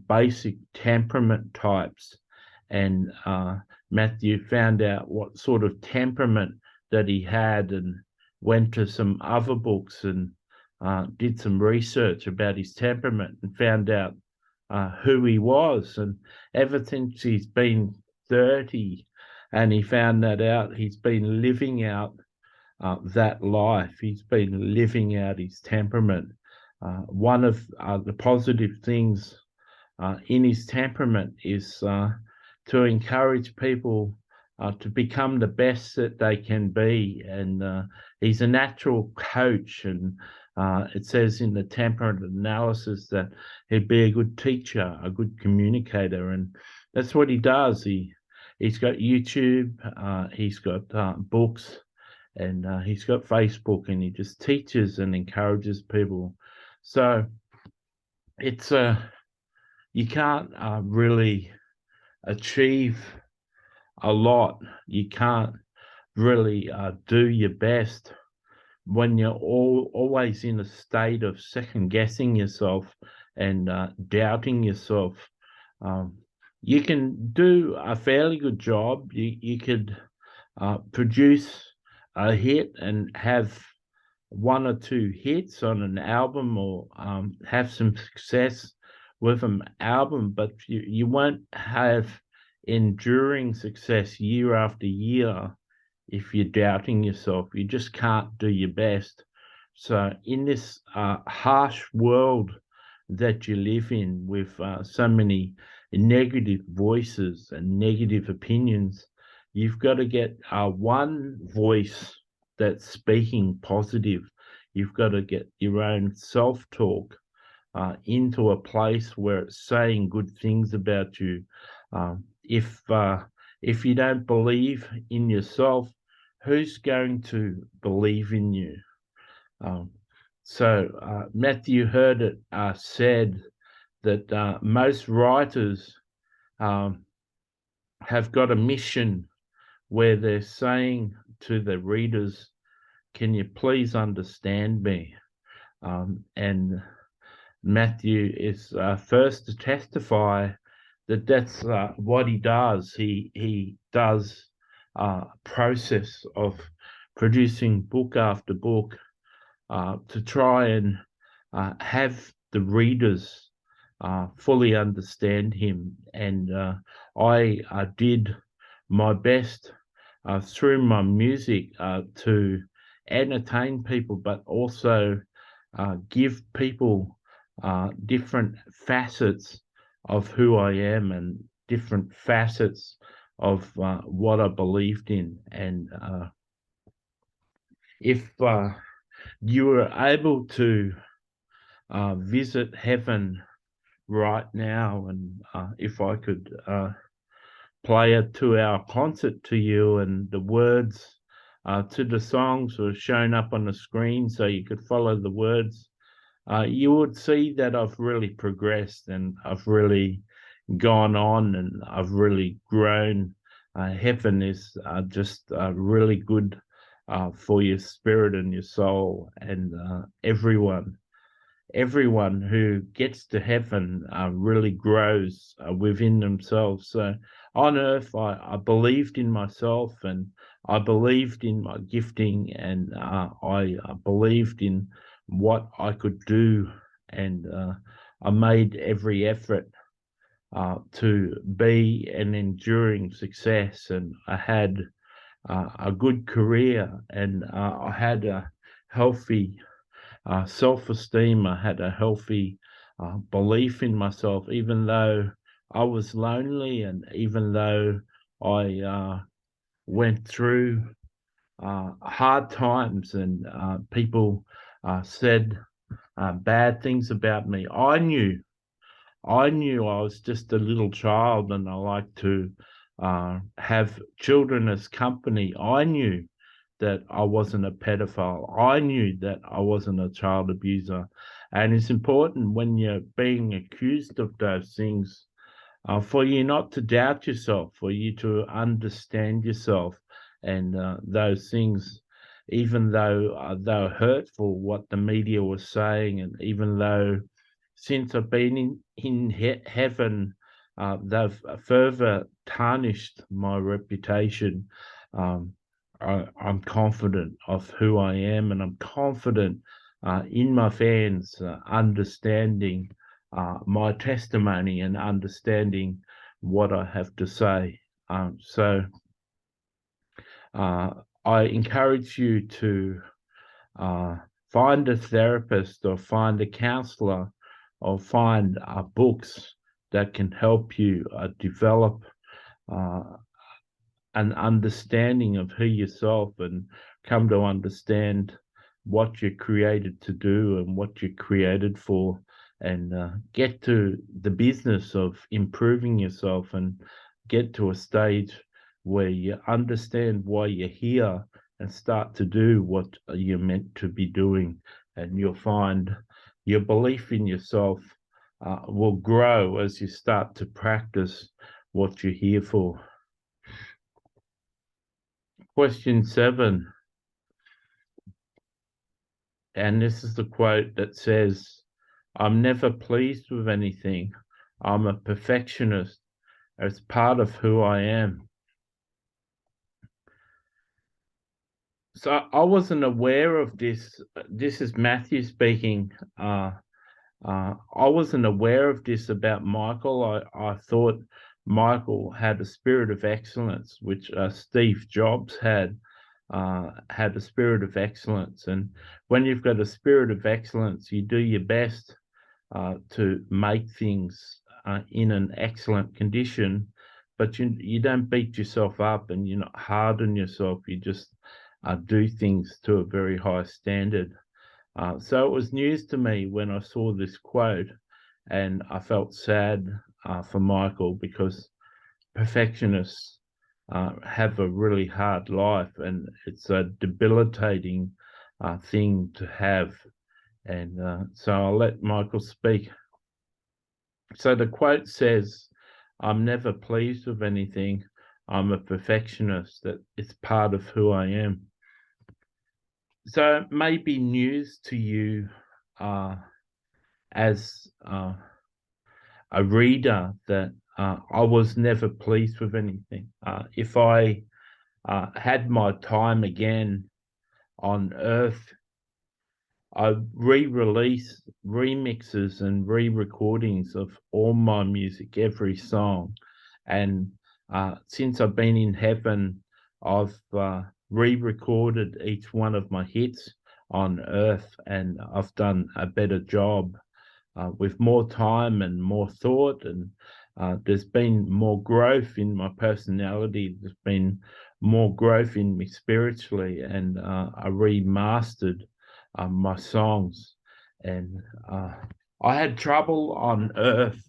basic temperament types. And Matthew found out what sort of temperament that he had, and went to some other books and did some research about his temperament and found out who he was. And ever since he's been 30 and he found that out, he's been living out that life. He's been living out his temperament. One of the positive things in his temperament is to encourage people to become the best that they can be. And he's a natural coach, and it says in the temperament analysis that he'd be a good teacher, a good communicator, and that's what he does. he's got YouTube, he's got books, and he's got Facebook, and he just teaches and encourages people. So it's you can't really achieve a lot. You can't really do your best when you're always in a state of second guessing yourself and doubting yourself. You can do a fairly good job. You could produce a hit and have one or two hits on an album, or have some success with an album, but you won't have enduring success year after year if you're doubting yourself. You just can't do your best. So in this harsh world that you live in, with so many negative voices and negative opinions, you've got to get one voice that's speaking positive. You've got to get your own self-talk into a place where it's saying good things about you. If you don't believe in yourself, who's going to believe in you? So Matthew heard it said that most writers have got a mission where they're saying to the readers, can you please understand me? And Matthew is first to testify that that's what he does. He does a process of producing book after book to try and have the readers fully understand him. And I did my best through my music to entertain people, but also give people different facets of who I am and different facets of what I believed in. And if you were able to visit heaven right now, and if I could play a 2-hour concert to you, and the words to the songs were shown up on the screen so you could follow the words, you would see that I've really progressed, and I've really gone on, and I've really grown. Heaven is just really good for your spirit and your soul, and everyone who gets to heaven really grows within themselves. So on earth, I believed in myself, and I believed in my gifting, and I believed in what I could do, and I made every effort to be an enduring success, and I had a good career, and I had a healthy self-esteem. I had a healthy belief in myself, even though I was lonely, and even though I went through hard times, and people said bad things about me. I knew I was just a little child, and I like to have children as company. I knew that I wasn't a pedophile. I knew that I wasn't a child abuser. And it's important when you're being accused of those things for you not to doubt yourself, for you to understand yourself. And those things, even though they were hurtful, what the media was saying, and even though since I've been in heaven, they've further tarnished my reputation. I'm confident of who I am, and I'm confident in my fans understanding my testimony and understanding what I have to say. So I encourage you to find a therapist, or find a counselor, or find books that can help you develop an understanding of who yourself, and come to understand what you're created to do and what you're created for, and get to the business of improving yourself, and get to a stage where you understand why you're here and start to do what you're meant to be doing. And you'll find your belief in yourself will grow as you start to practice what you're here for. Question 7. And this is the quote that says, "I'm never pleased with anything. I'm a perfectionist. It's part of who I am." So I wasn't aware of this. This is Matthew speaking. I wasn't aware of this about Michael. I thought Michael had a spirit of excellence, which Steve Jobs had a spirit of excellence. And when you've got a spirit of excellence, you do your best to make things in an excellent condition, but you don't beat yourself up and you're not hard on yourself. You just do things to a very high standard. So it was news to me when I saw this quote, and I felt sad for Michael, because perfectionists have a really hard life, and it's a debilitating thing to have. And so I'll let Michael speak. So the quote says, "I'm never pleased with anything. I'm a perfectionist. That it's part of who I am." So it may be news to you as a reader that I was never pleased with anything. If I had my time again on Earth, I re-release remixes and re-recordings of all my music, every song. And since I've been in heaven, I've re-recorded each one of my hits on Earth, and I've done a better job with more time and more thought. And there's been more growth in my personality. There's been more growth in me spiritually, and I remastered my songs. And I had trouble on Earth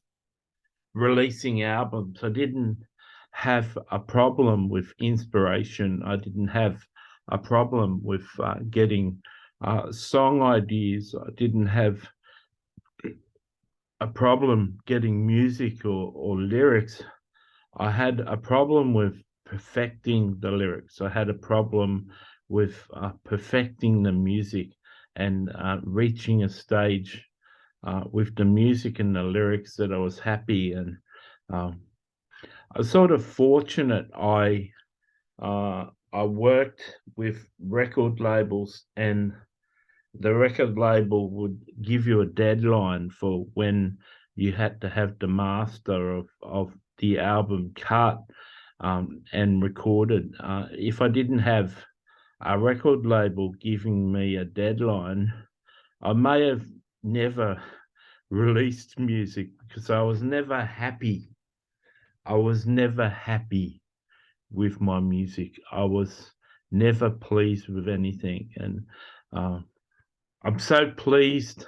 releasing albums. I didn't have a problem with inspiration. I didn't have a problem with getting song ideas. I didn't have a problem getting music or lyrics. I had a problem with perfecting the lyrics. I had a problem with perfecting the music and reaching a stage with the music and the lyrics that I was happy. And I was sort of fortunate. I worked with record labels, and the record label would give you a deadline for when you had to have the master of the album cut and recorded. If I didn't have a record label giving me a deadline, I may have never released music, because I was never happy. I was never happy with my music. I was never pleased with anything. And I'm so pleased.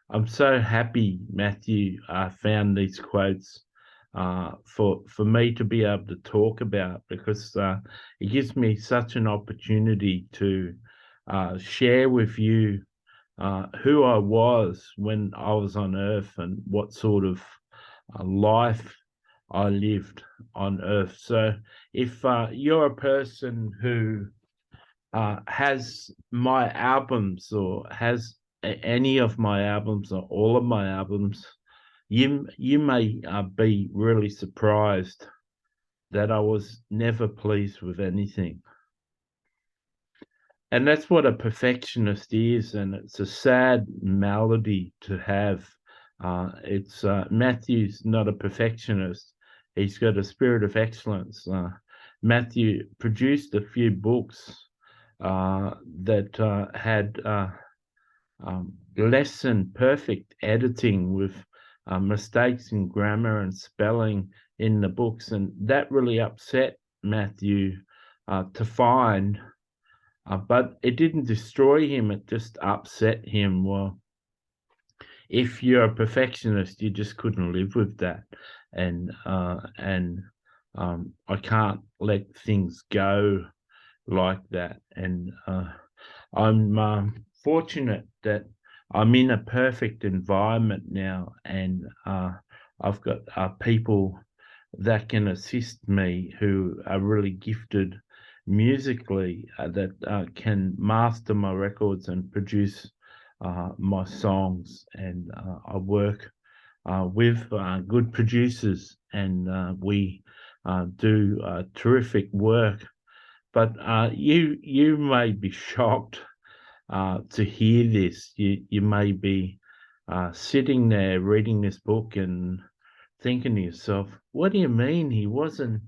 I'm so happy Matthew found these quotes for me to be able to talk about, because it gives me such an opportunity to share with you who I was when I was on Earth, and what sort of life I lived on Earth. So if you're a person who has my albums, or has any of my albums, or all of my albums, you may be really surprised that I was never pleased with anything. And that's what a perfectionist is, and it's a sad malady to have. It's Matthew's not a perfectionist. He's got a spirit of excellence. Matthew produced a few books that had less than perfect editing, with mistakes in grammar and spelling in the books, and that really upset Matthew to find. But it didn't destroy him, it just upset him. Well, if you're a perfectionist, you just couldn't live with that. And I can't let things go like that. And I'm fortunate that I'm in a perfect environment now, and I've got people that can assist me who are really gifted musically, that can master my records and produce my songs. And I work with good producers, and we do terrific work. But you may be shocked to hear this. You may be sitting there reading this book and thinking to yourself, "What do you mean he wasn't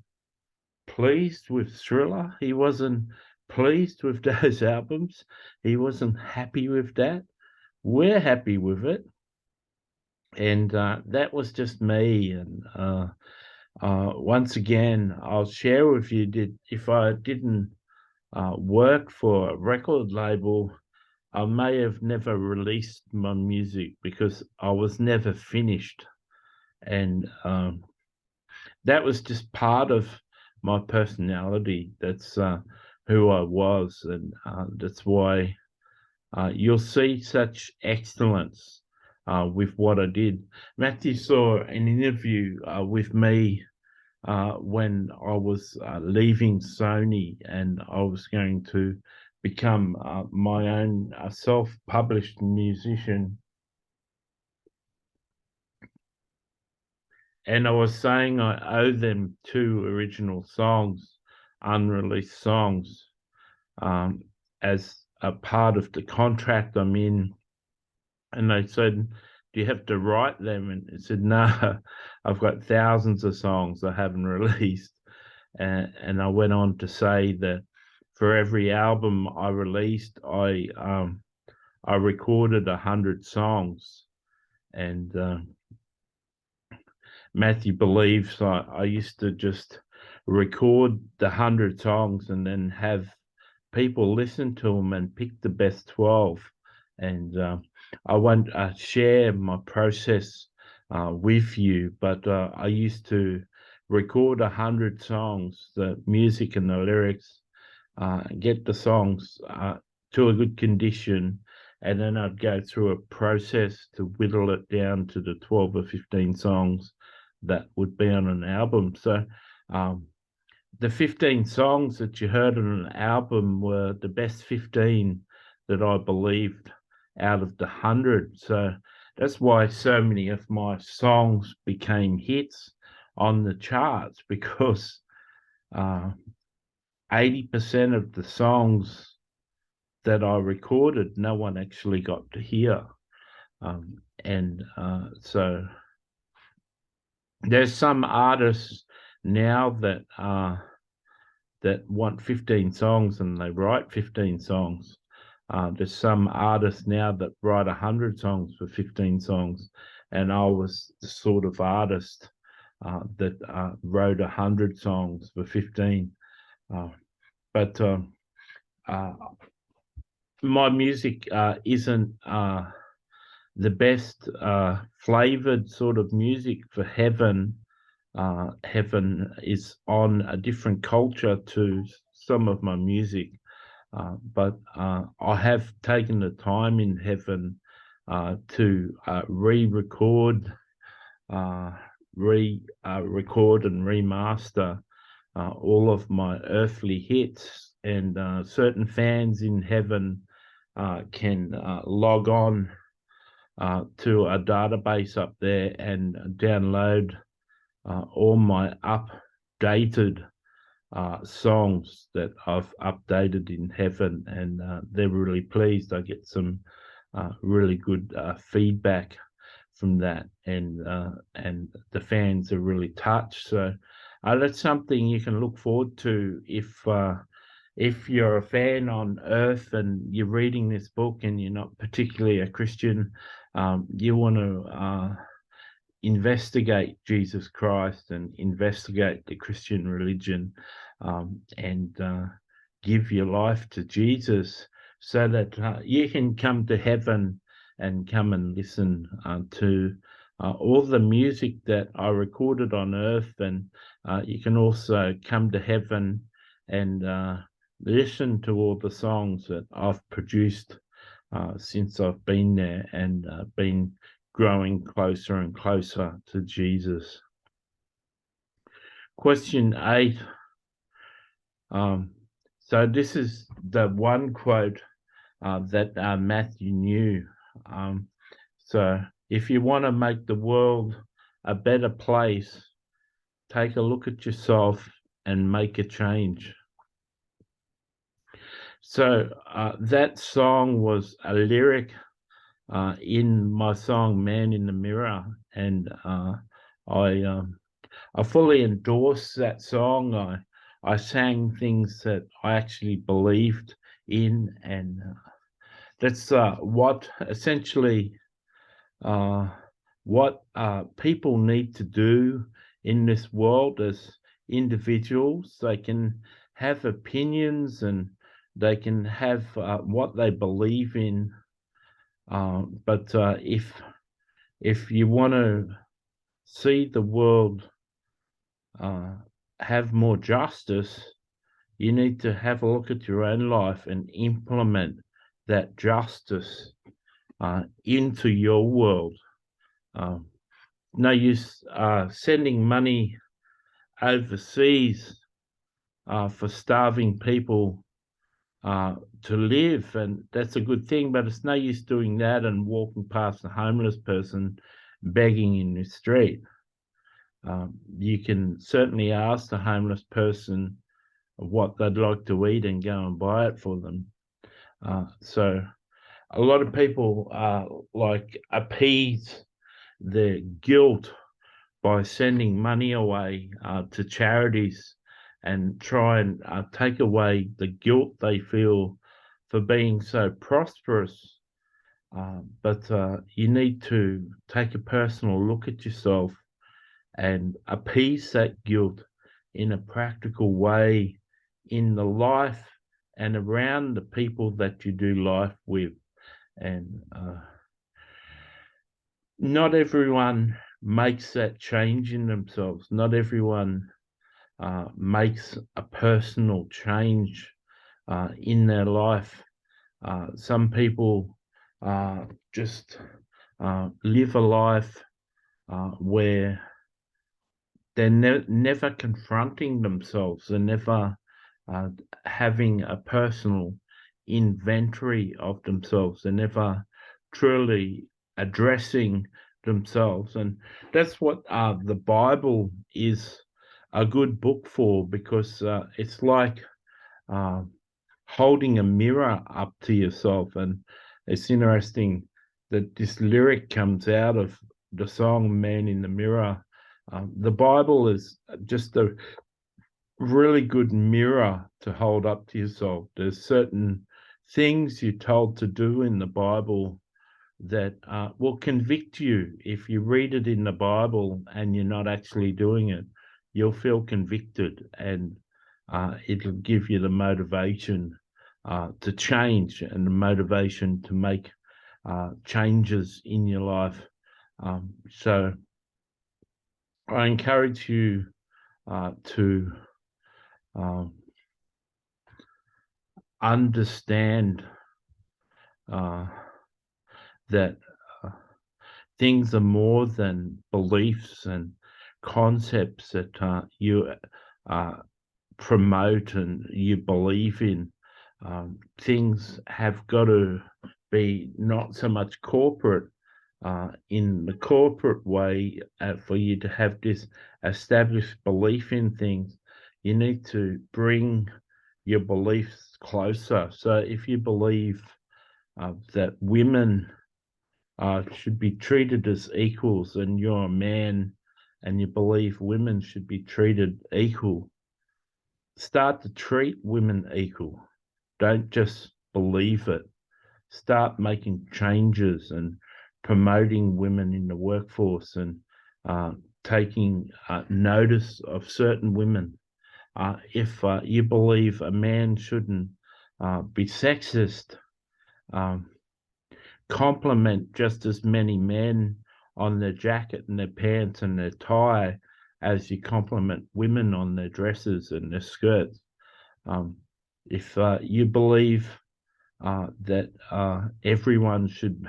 pleased with Thriller? He wasn't pleased with those albums? He wasn't happy with that? We're happy with it." And that was just me. And once again, I'll share with you that if I didn't work for a record label, I may have never released my music because I was never finished. And that was just part of my personality. That's who I was. And that's why you'll see such excellence with what I did. Matthew saw an interview with me when I was leaving Sony, and I was going to become my own self-published musician. And I was saying I owe them 2 original songs, unreleased songs, as a part of the contract I'm in. And they said, "Do you have to write them?" And I said, "No, I've got thousands of songs I haven't released." And I went on to say that for every album I released, I recorded 100 songs. And Matthew believes I used to just record the 100 songs and then have people listen to them and pick the best 12. And I won't share my process with you, but I used to record 100 songs, the music and the lyrics, get the songs to a good condition, and then I'd go through a process to whittle it down to the 12 or 15 songs that would be on an album. So the 15 songs that you heard on an album were the best 15 that I believed out of the 100. So that's why so many of my songs became hits on the charts, because 80% of the songs that I recorded, no one actually got to hear. And so there's some artists now that want 15 songs and they write 15 songs. There's some artists now that write 100 songs for 15 songs, and I was the sort of artist that wrote 100 songs for 15. But my music isn't the best flavored sort of music for heaven. Heaven is on a different culture to some of my music. But I have taken the time in heaven to re-record, record and remaster all of my earthly hits. And certain fans in heaven can log on to a database up there and download all my updated songs that I've updated in heaven, and they're really pleased. I get some really good feedback from that, and the fans are really touched. So that's something you can look forward to if you're a fan on earth and you're reading this book and you're not particularly a Christian. You want to investigate Jesus Christ and investigate the Christian religion, and give your life to Jesus, so that you can come to heaven and come and listen to all the music that I recorded on earth, and you can also come to heaven and listen to all the songs that I've produced since I've been there and been growing closer and closer to Jesus. Question 8. So this is the one quote that Matthew knew. So if you want to make the world a better place, take a look at yourself and make a change. So that song was a lyric in my song "Man in the Mirror," and I fully endorse that song. I sang things that I actually believed in, and that's what essentially what people need to do in this world as individuals. They can have opinions and they can have what they believe in, but if you want to see the world have more justice, you need to have a look at your own life and implement that justice into your world. No use sending money overseas for starving people to live, and that's a good thing, but it's no use doing that and walking past a homeless person begging in the street. You can certainly ask the homeless person what they'd like to eat and go and buy it for them. So a lot of people like appease their guilt by sending money away to charities and try and take away the guilt they feel for being so prosperous. But you need to take a personal look at yourself and appease that guilt in a practical way in the life and around the people that you do life with. And not everyone makes that change in themselves. Not everyone makes a personal change in their life. Some people just live a life where they're never confronting themselves. They're never having a personal inventory of themselves. They're never truly addressing themselves. And that's what the Bible is a good book for, because it's like holding a mirror up to yourself. And it's interesting that this lyric comes out of the song "Man in the Mirror." The Bible is just a really good mirror to hold up to yourself. There's certain things you're told to do in the Bible that will convict you. If you read it in the Bible and you're not actually doing it, you'll feel convicted, and it'll give you the motivation to change and the motivation to make changes in your life. So I encourage you to understand that things are more than beliefs and concepts that you promote and you believe in. Things have got to be not so much corporate. In the corporate way, for you to have this established belief in things, you need to bring your beliefs closer. So if you believe that women should be treated as equals, and you're a man and you believe women should be treated equal, start to treat women equal. Don't just believe it. Start making changes and promoting women in the workforce, and taking notice of certain women. If you believe a man shouldn't be sexist, compliment just as many men on their jacket and their pants and their tie as you compliment women on their dresses and their skirts. If you believe that everyone should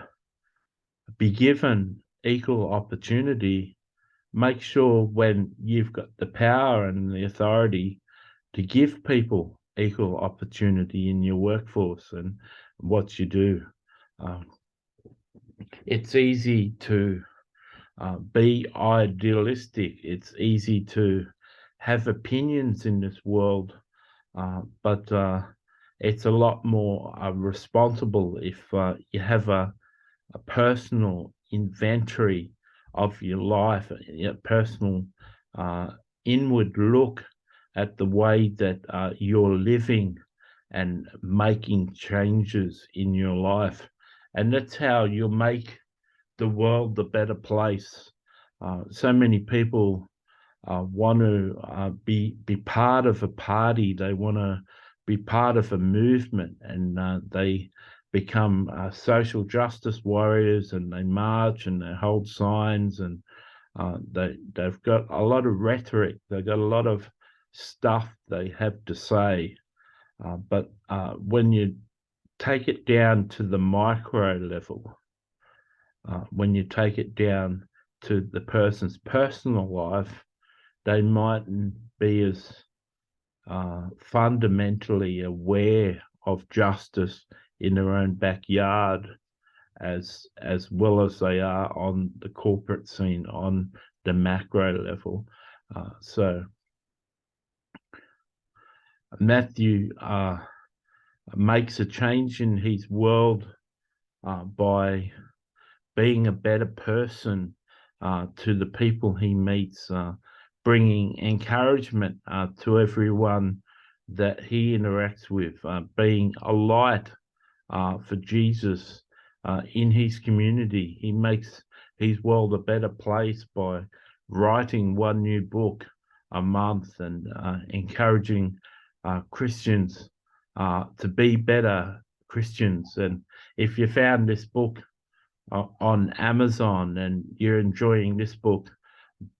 be given equal opportunity, make sure when you've got the power and the authority to give people equal opportunity in your workforce and what you do. It's easy to be idealistic. It's easy to have opinions in this world, but it's a lot more responsible if you have a personal inventory of your life, a personal inward look at the way that you're living and making changes in your life. And that's how you'll make the world a better place. So many people want to be part of a party. They want to be part of a movement, and they become social justice warriors, and they march and they hold signs, and they've got a lot of rhetoric. They've got a lot of stuff they have to say, but when you take it down to the micro level, when you take it down to the person's personal life, they mightn't be as fundamentally aware of justice in their own backyard as well as they are on the corporate scene, on the macro level. So Matthew makes a change in his world by being a better person to the people he meets, bringing encouragement to everyone that he interacts with, being a light for Jesus in his community. He makes his world a better place by writing one new book a month and encouraging Christians to be better Christians. And if you found this book on Amazon and you're enjoying this book,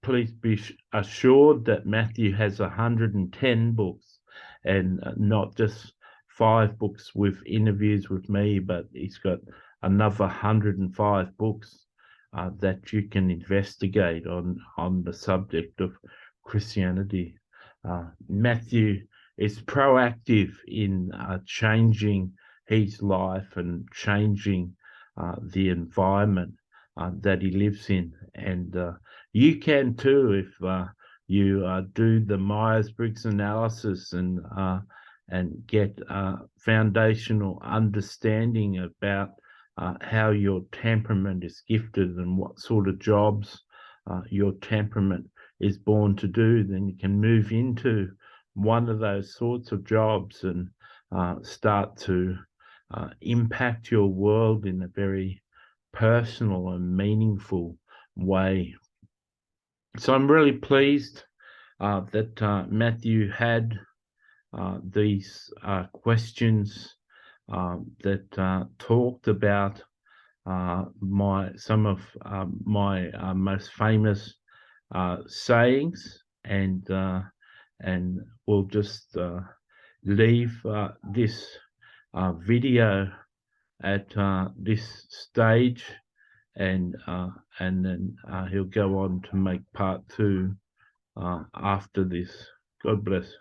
please be assured that Matthew has 110 books, and not just 5 books with interviews with me, but he's got another 105 books that you can investigate on the subject of Christianity. Matthew is proactive in changing his life and changing the environment that he lives in, and you can too if you do the Myers-Briggs analysis and get foundational understanding about how your temperament is gifted and what sort of jobs your temperament is born to do. Then you can move into one of those sorts of jobs and start to impact your world in a very personal and meaningful way. So I'm really pleased that Matthew had these questions that talked about some of my most famous sayings, and we'll just leave this video at this stage, and then he'll go on to make part 2 after this. God bless.